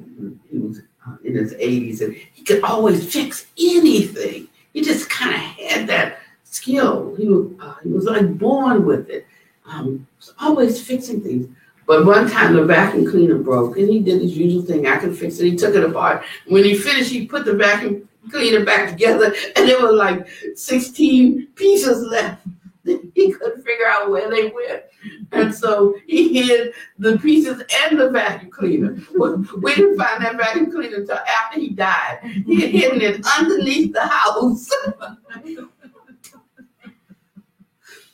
He was in his 80s and he could always fix anything. He just kind of had that skill. He was like born with it. Was always fixing things. But one time the vacuum cleaner broke and he did his usual thing. I can fix it. He took it apart. When he finished, he put the vacuum cleaner back together and there were like 16 pieces left. He couldn't figure out where they went. And so he hid the pieces and the vacuum cleaner. We didn't find that vacuum cleaner until after he died. He had hidden it underneath the house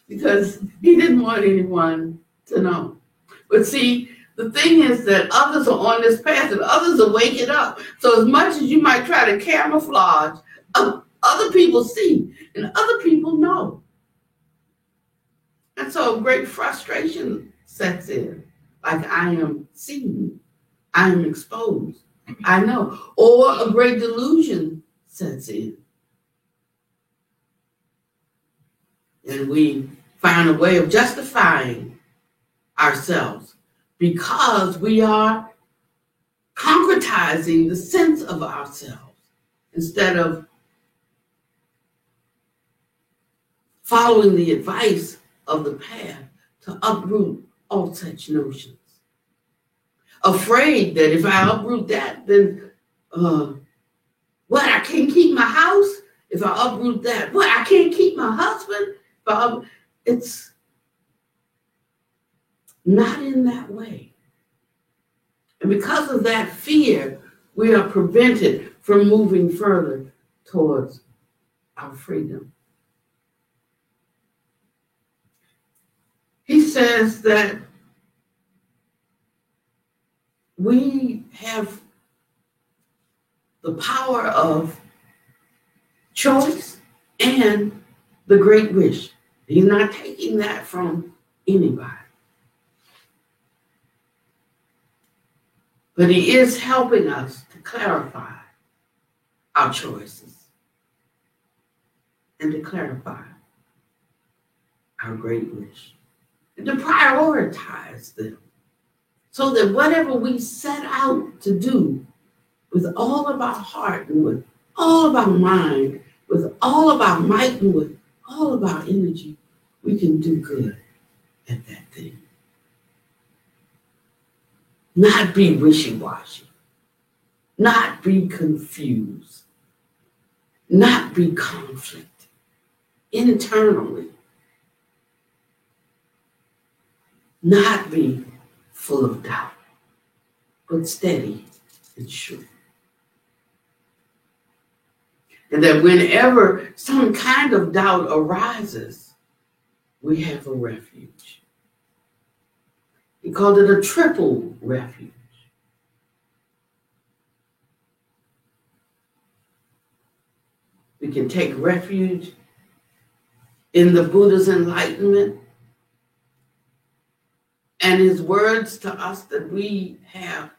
because he didn't want anyone to know. But see, the thing is that others are on this path and others are waking up. So as much as you might try to camouflage, other people see and other people know. And so great frustration sets in. Like I am seen, I am exposed, I know. Or a great delusion sets in. And we find a way of justifying ourselves because we are concretizing the sense of ourselves instead of following the advice of the path to uproot all such notions. Afraid that if I uproot that, then I can't keep my house. If I uproot that, I can't keep my husband. It's not in that way. And because of that fear, we are prevented from moving further towards our freedom. He says that we have the power of choice and the great wish. He's not taking that from anybody. But he is helping us to clarify our choices and to clarify our great wish and to prioritize them so that whatever we set out to do with all of our heart and with all of our mind, with all of our might and with all of our energy, we can do good at that thing. Not be wishy-washy, not be confused, not be conflict internally, not be full of doubt, but steady and sure. And that whenever some kind of doubt arises, we have a refuge. He called it a triple refuge. We can take refuge in the Buddha's enlightenment and his words to us that we have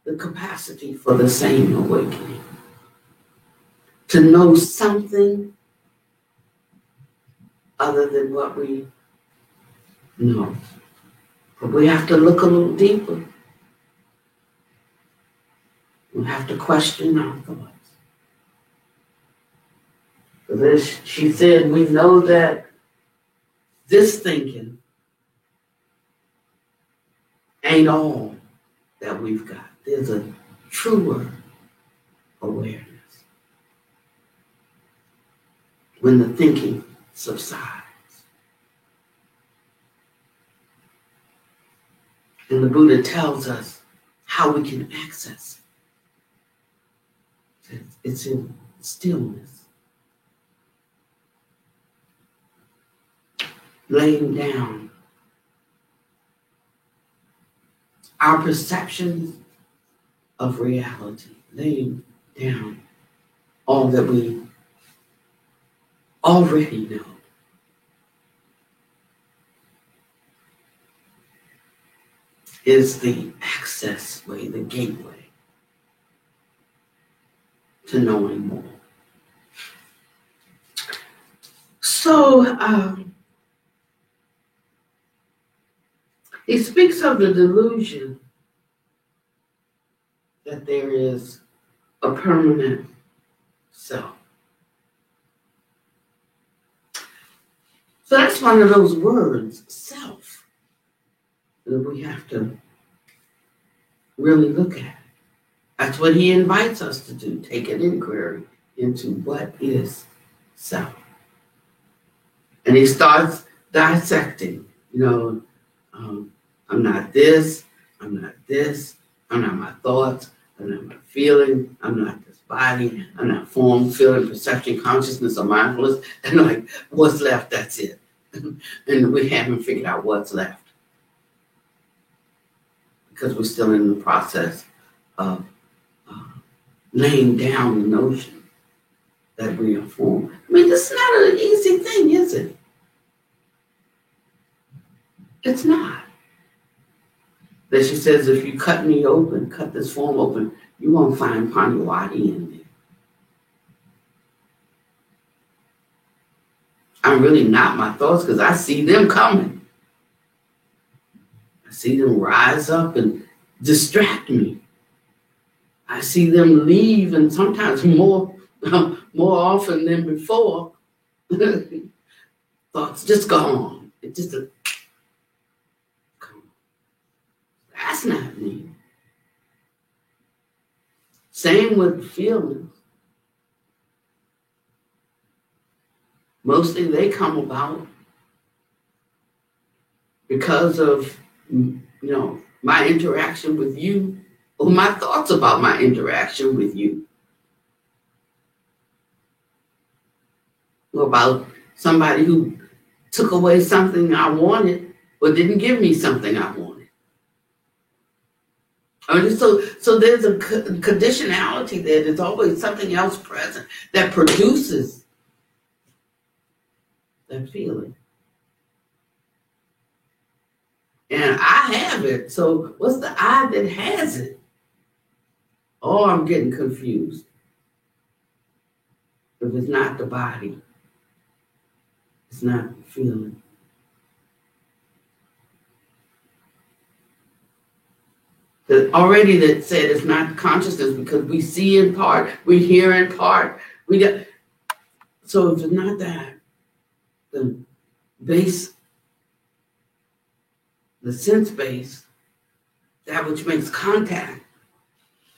the capacity for the same awakening. To know something other than what we know. But we have to look a little deeper. We have to question our thoughts. As she said, we know that this thinking ain't all that we've got. There's a truer awareness when the thinking subsides. And the Buddha tells us how we can access it. It's in stillness. Laying down our perceptions of reality, laying down all that we already know. Is the access way, the gateway to knowing more. So he speaks of the delusion that there is a permanent self. So that's one of those words, self, that we have to really look at. That's what he invites us to do, take an inquiry into what is self. And he starts dissecting, I'm not this, I'm not this, I'm not my thoughts, I'm not my feeling, I'm not this body, I'm not form, feeling, perception, consciousness, or mindfulness. And like, what's left, that's it. And we haven't figured out what's left. Because we're still in the process of laying down the notion that we are form. I mean, this is not an easy thing, is it? It's not. That she says, if you cut me open, cut this form open, you won't find Panyawadi in there. I'm really not my thoughts because I see them coming. I see them rise up and distract me. I see them leave, and sometimes more often than before, thoughts just gone. It just that's not me. Same with feelings. Mostly they come about because of, my interaction with you or my thoughts about my interaction with you. Or about somebody who took away something I wanted or didn't give me something I wanted. So there's a conditionality there. There's always something else present that produces that feeling. And I have it. So what's the I that has it? Oh, I'm getting confused. If it's not the body, it's not the feeling. Already that said it's not consciousness because we see in part, we hear in part. So if it's not that, the base, the sense base, that which makes contact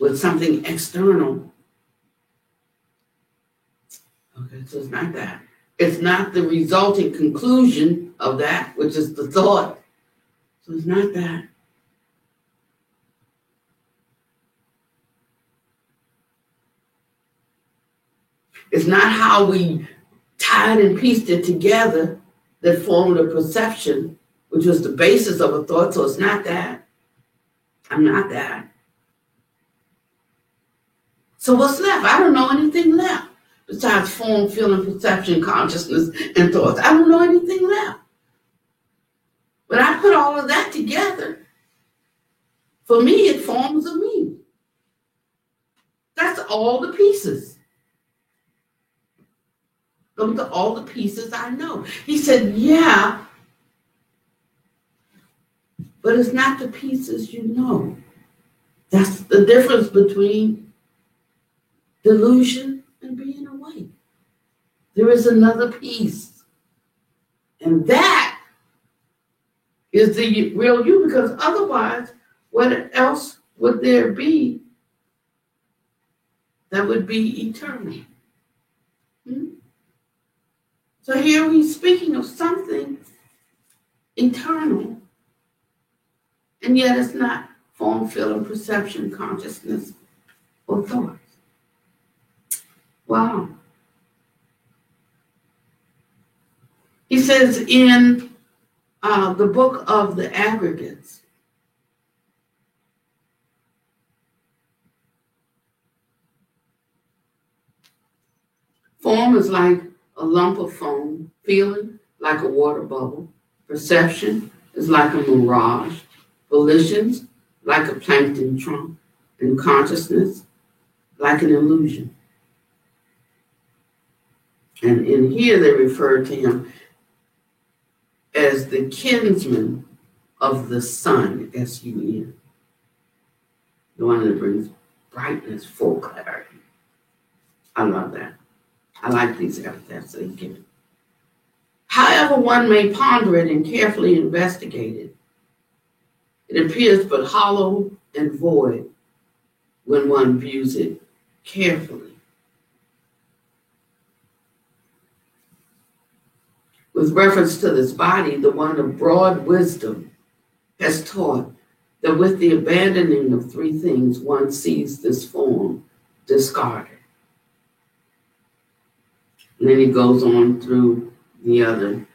with something external. Okay, so it's not that. It's not the resulting conclusion of that, which is the thought. So it's not that. It's not how we tied and pieced it together that formed a perception, which was the basis of a thought. So it's not that. I'm not that. So what's left? I don't know anything left besides form, feeling, perception, consciousness, and thoughts. I don't know anything left. But I put all of that together. For me, it forms a me. That's all the pieces. Those are all the pieces I know. He said, yeah, but it's not the pieces you know. That's the difference between delusion and being awake. There is another piece. And that is the real you, because otherwise, what else would there be that would be eternal? So here he's speaking of something eternal, and yet it's not form, feeling, perception, consciousness, or thoughts. Wow. He says in the book of the aggregates, form is like a lump of foam, feeling like a water bubble, perception is like a mirage, volitions like a plankton trunk, and consciousness like an illusion. And in here they refer to him as the kinsman of the sun, S-U-N, the one that brings brightness, full clarity. I love that. I like these epithets that he's given. However one may ponder it and carefully investigate it, it appears but hollow and void when one views it carefully. With reference to this body, the one of broad wisdom has taught that with the abandoning of three things, one sees this form discarded. And then he goes on through the other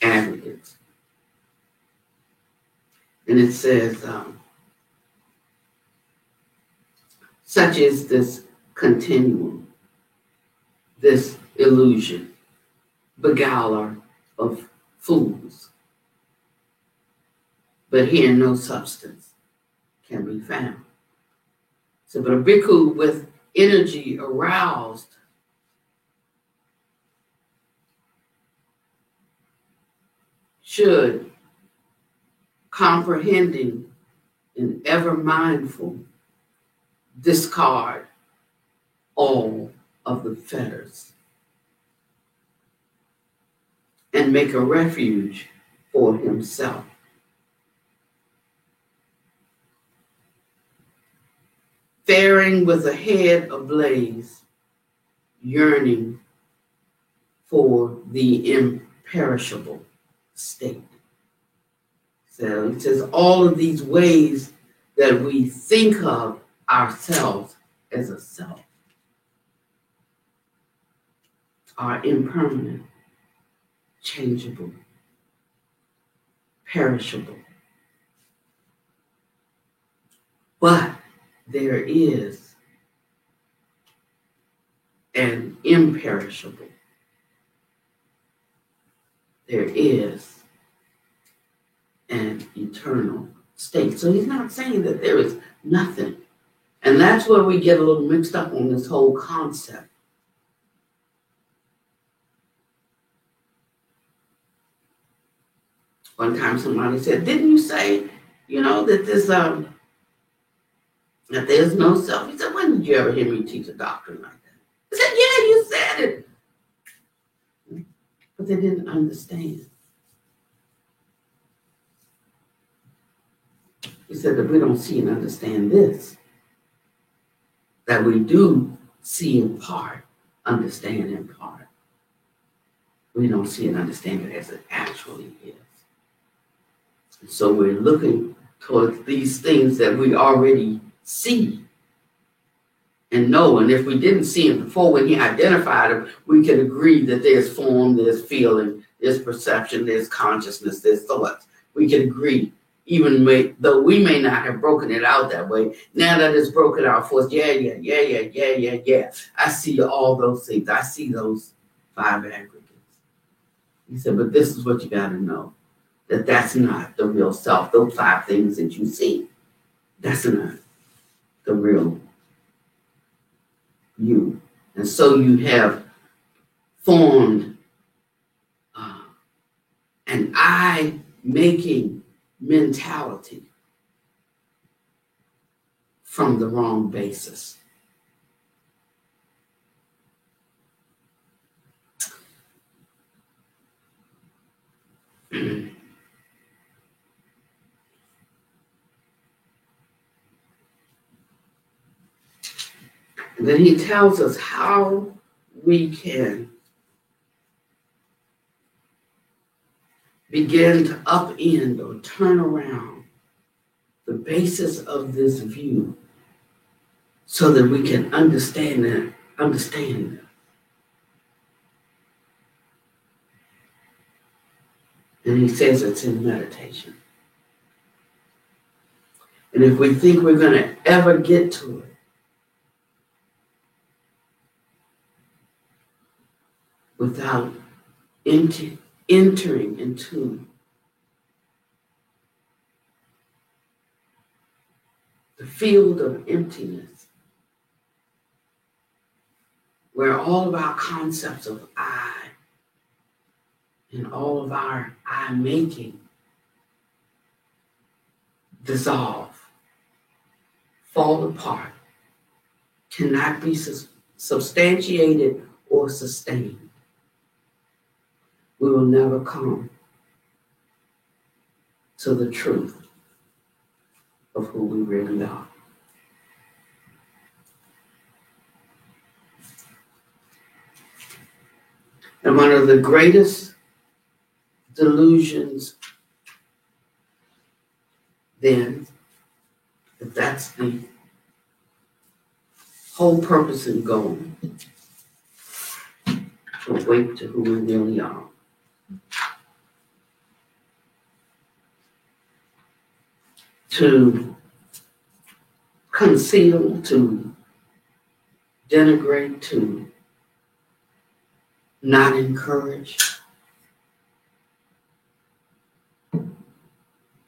aggregates. And it says, such is this continuum, this illusion, beguiler of fools. But here no substance can be found. So, but a bhikkhu with energy aroused should, comprehending and ever mindful, discard all of the fetters and make a refuge for himself. Faring with a head ablaze, yearning for the imperishable state. So it says all of these ways that we think of ourselves as a self are impermanent, changeable, perishable. But there is an imperishable. There is an eternal state. So he's not saying that there is nothing. And that's where we get a little mixed up on this whole concept. One time somebody said, didn't you say, that this that there's no self? He said, when did you ever hear me teach a doctrine like that? I said, yeah, you said it. But they didn't understand. He said that we don't see and understand this. That we do see in part, understand in part. We don't see and understand it as it actually is. And so we're looking towards these things that we already see and know. And if we didn't see him before, when he identified him, we could agree that there's form, there's feeling, there's perception, there's consciousness, there's thoughts. We could agree, though we may not have broken it out that way. Now that it's broken out for us, yeah. I see all those things. I see those 5 aggregates. He said, but this is what you got to know, that that's not the real self. Those 5 things that you see, that's not the real you. And so you have formed an I-making mentality from the wrong basis. And then he tells us how we can begin to upend or turn around the basis of this view so that we can understand it. And he says it's in meditation. And if we think we're going to ever get to it without entering into the field of emptiness, where all of our concepts of I and all of our I-making dissolve, fall apart, cannot be substantiated or sustained, we will never come to the truth of who we really are. And one of the greatest delusions then, if that's the whole purpose and goal, to wake to who we really are. To conceal, to denigrate, to not encourage.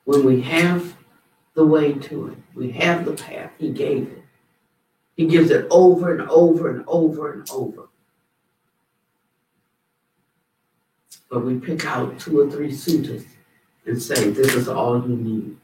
When we have the way to it, we have the path, he gave it. He gives it over and over and over and over. But we pick out 2 or 3 suitors and say, this is all you need.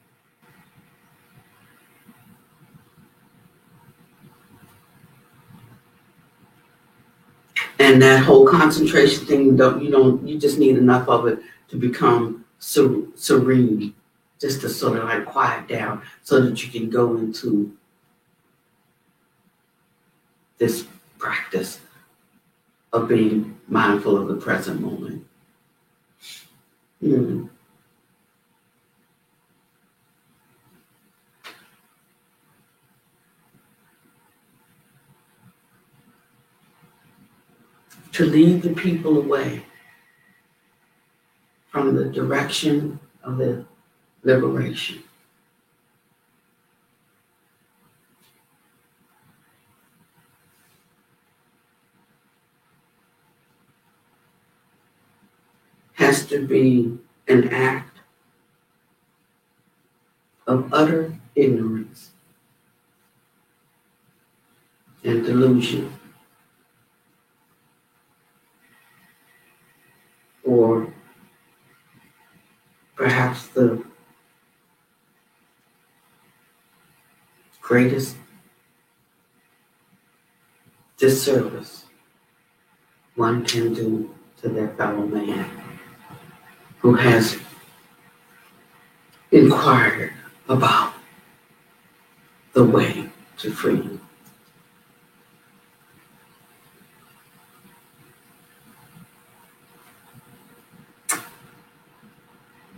And that whole concentration thing, you just need enough of it to become serene, just to sort of like quiet down so that you can go into this practice of being mindful of the present moment. To lead the people away from the direction of the liberation. Has to be an act of utter ignorance and delusion, or perhaps the greatest disservice one can do to their fellow man who has inquired about the way to freedom.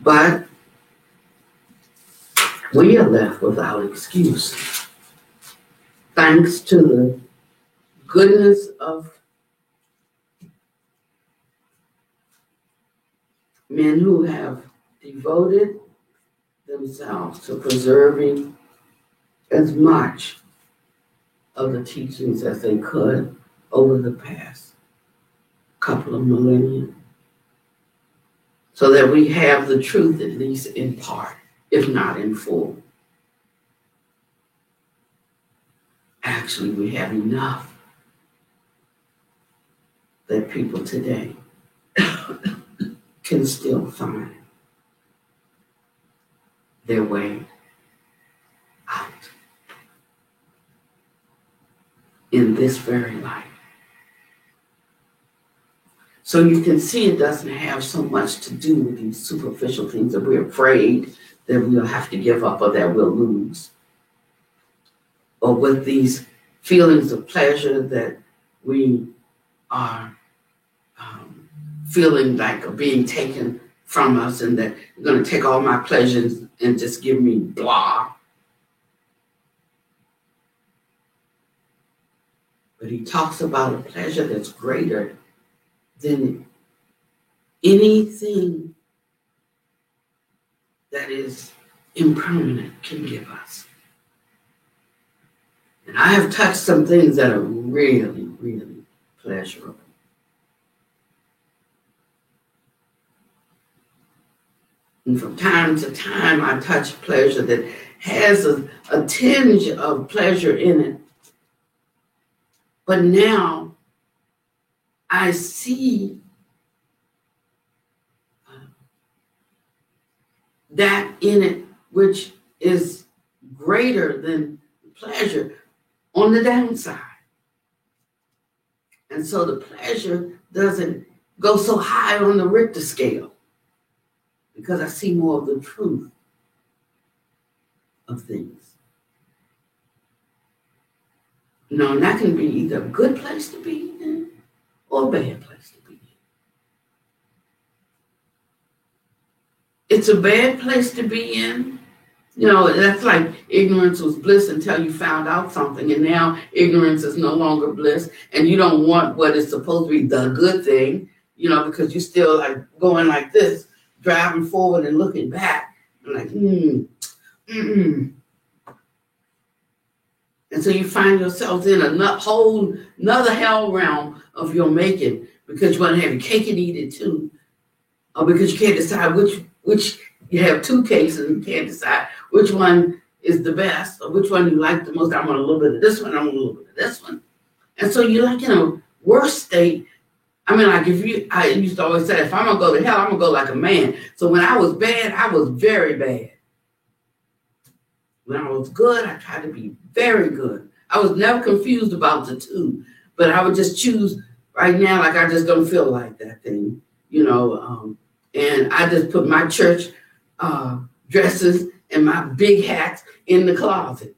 But we are left without excuse, thanks to the goodness of men who have devoted themselves to preserving as much of the teachings as they could over the past couple of millennia, so that we have the truth at least in part, if not in full. Actually, we have enough that people today can still find their way out in this very life. So you can see it doesn't have so much to do with these superficial things that we're afraid that we'll have to give up or that we'll lose, or with these feelings of pleasure that we are feeling like are being taken from us, and that you're going to take all my pleasures and just give me blah. But he talks about a pleasure that's greater than anything that is impermanent can give us. And I have touched some things that are really, really pleasurable. And from time to time, I touch pleasure that has a tinge of pleasure in it. But now I see that in it which is greater than pleasure on the downside. And so the pleasure doesn't go so high on the Richter scale, because I see more of the truth of things. No, and that can be either a good place to be in or a bad place to be in. It's a bad place to be in. You know, that's like ignorance was bliss until you found out something, and now ignorance is no longer bliss, and you don't want what is supposed to be the good thing, you know, because you're still like going like this, driving forward and looking back, and like, And so you find yourselves in a whole another hell realm of your making, because you want to have your cake and eat it too, or because you can't decide which you have two cakes and you can't decide which one is the best or which one you like the most. I want a little bit of this one, I want a little bit of this one. And so you're like in a worse state. I mean, like I used to always say, if I'm going to go to hell, I'm going to go like a man. So when I was bad, I was very bad. When I was good, I tried to be very good. I was never confused about the two, but I would just choose right now, like I just don't feel like that thing, you know. And I just put my church dresses and my big hats in the closet.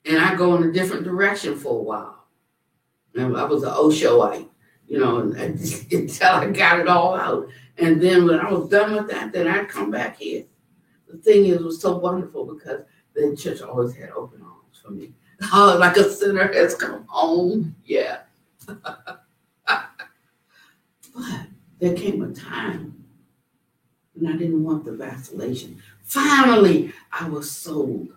And I go in a different direction for a while. And I was an Oshoite, you know, until I got it all out. And then when I was done with that, then I'd come back here. The thing is, it was so wonderful because the church always had open arms for me. Oh, like a sinner has come home. Yeah. But there came a time when I didn't want the vacillation. Finally, I was sold.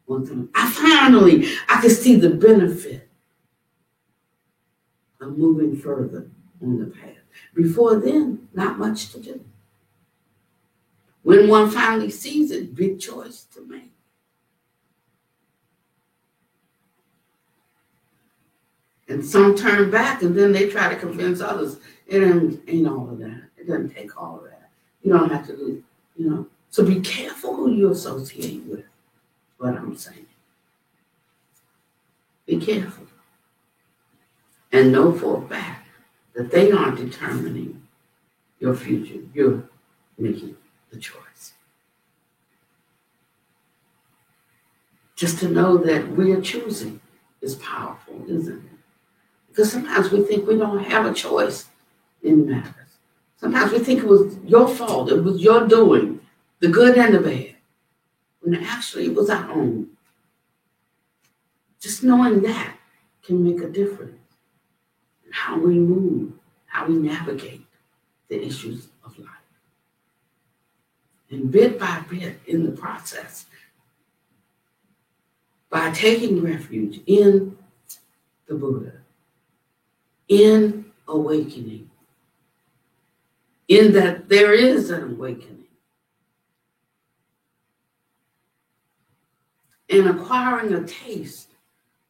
I could see the benefit of moving further on the path. Before then, not much to do. When one finally sees it, big choice to make. And some turn back and then they try to convince others. It ain't all of that. It doesn't take all of that. You don't have to do, you know. So be careful who you associate with, what I'm saying. Be careful. And know for a fact that they aren't determining your future. You're making the choice. Just to know that we are choosing is powerful, isn't it? Because sometimes we think we don't have a choice in matters. Sometimes we think it was your fault, it was your doing, the good and the bad, when actually it was our own. Just knowing that can make a difference in how we move, how we navigate the issues of life. And bit by bit in the process, by taking refuge in the Buddha, in awakening, in that there is an awakening, and acquiring a taste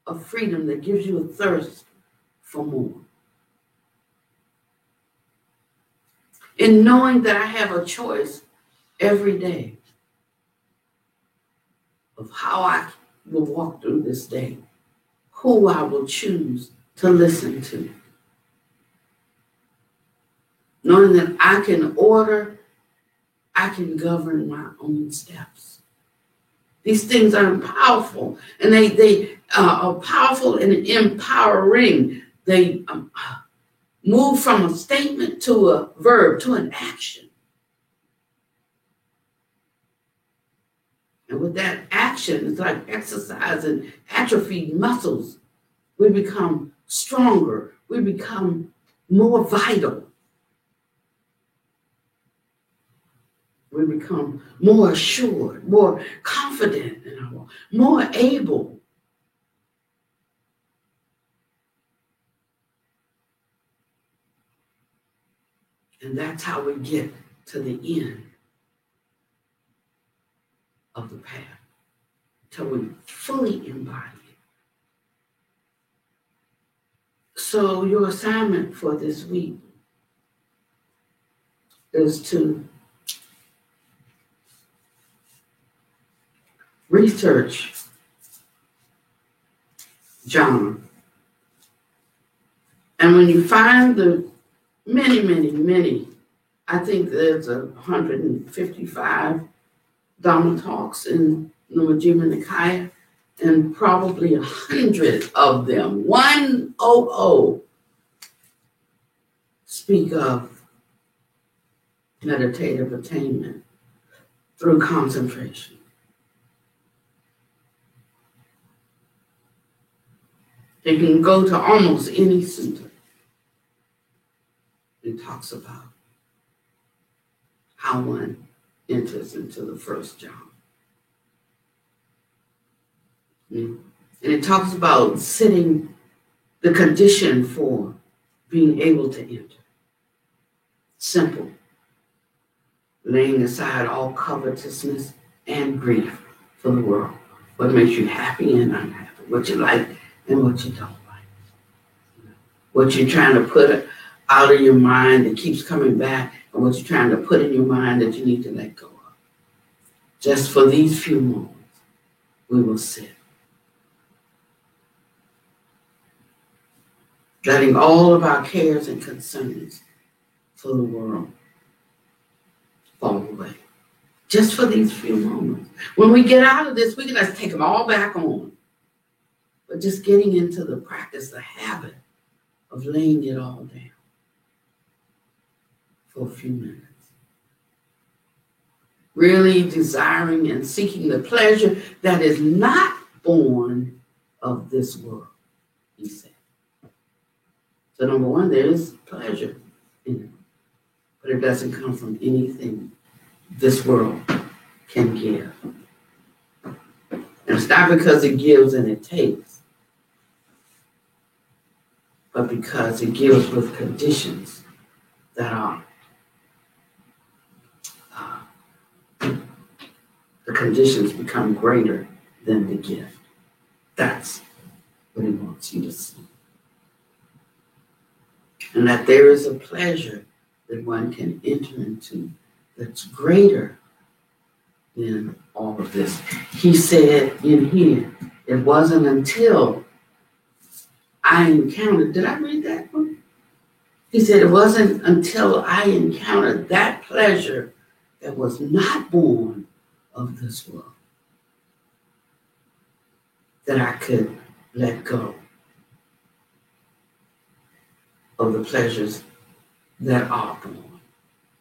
of freedom that gives you a thirst for more. In knowing that I have a choice every day of how I will walk through this day, who I will choose to listen to. Knowing that I can govern my own steps. These things are powerful, and they are powerful and empowering. They move from a statement to a verb to an action. And with that action, it's like exercising atrophied muscles. We become stronger. We become more vital. We become more assured, more confident in our, more able. And that's how we get to the end of the path, till we fully embody it. So your assignment for this week is to research John. And when you find the many, I think there's 155 Dhamma talks in the Majjhima Nikaya, and probably 100 of them, 100, speak of meditative attainment through concentration. You can go to almost any sutta. It talks about how one enters into the first John. And it talks about setting the condition for being able to enter. Simple. Laying aside all covetousness and grief for the world. What makes you happy and unhappy. What you like and what you don't like. What you're trying to put out of your mind that keeps coming back, and what you're trying to put in your mind that you need to let go of. Just for these few moments, we will sit. Letting all of our cares and concerns for the world fall away. Just for these few moments. When we get out of this, we can just take them all back on. But just getting into the practice, the habit of laying it all down for a few minutes. Really desiring and seeking the pleasure that is not born of this world, he said. So number one, there is pleasure in it, but it doesn't come from anything this world can give. And it's not because it gives and it takes, but because it gives with conditions that are the conditions become greater than the gift. That's what he wants you to see. And that there is a pleasure that one can enter into that's greater than all of this. He said in here, it wasn't until I encountered, did I read that one? He said, it wasn't until I encountered that pleasure that was not born of this world that I could let go of the pleasures that are born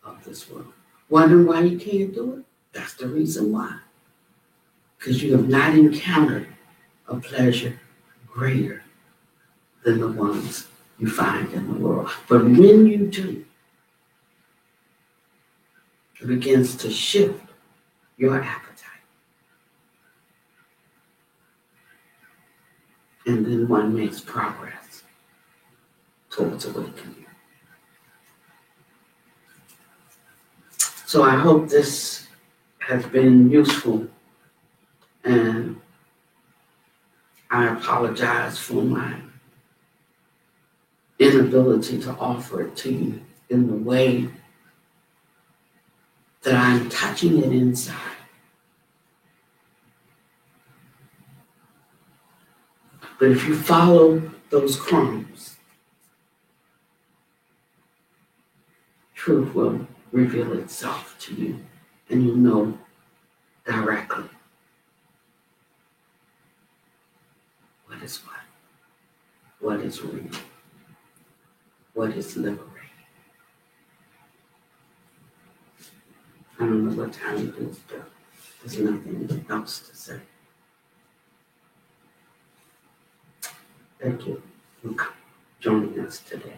of this world. Wondering why you can't do it? That's the reason why. Because you have not encountered a pleasure greater than the ones you find in the world. But when you do, it begins to shift your appetite. And then one makes progress towards awakening. So I hope this has been useful, and I apologize for my inability to offer it to you in the way that I'm touching it inside. But if you follow those crumbs, truth will reveal itself to you, and you'll know directly what is what is real, what is liberating. I don't know what time it is, but there's nothing else to say. Thank you for joining us today.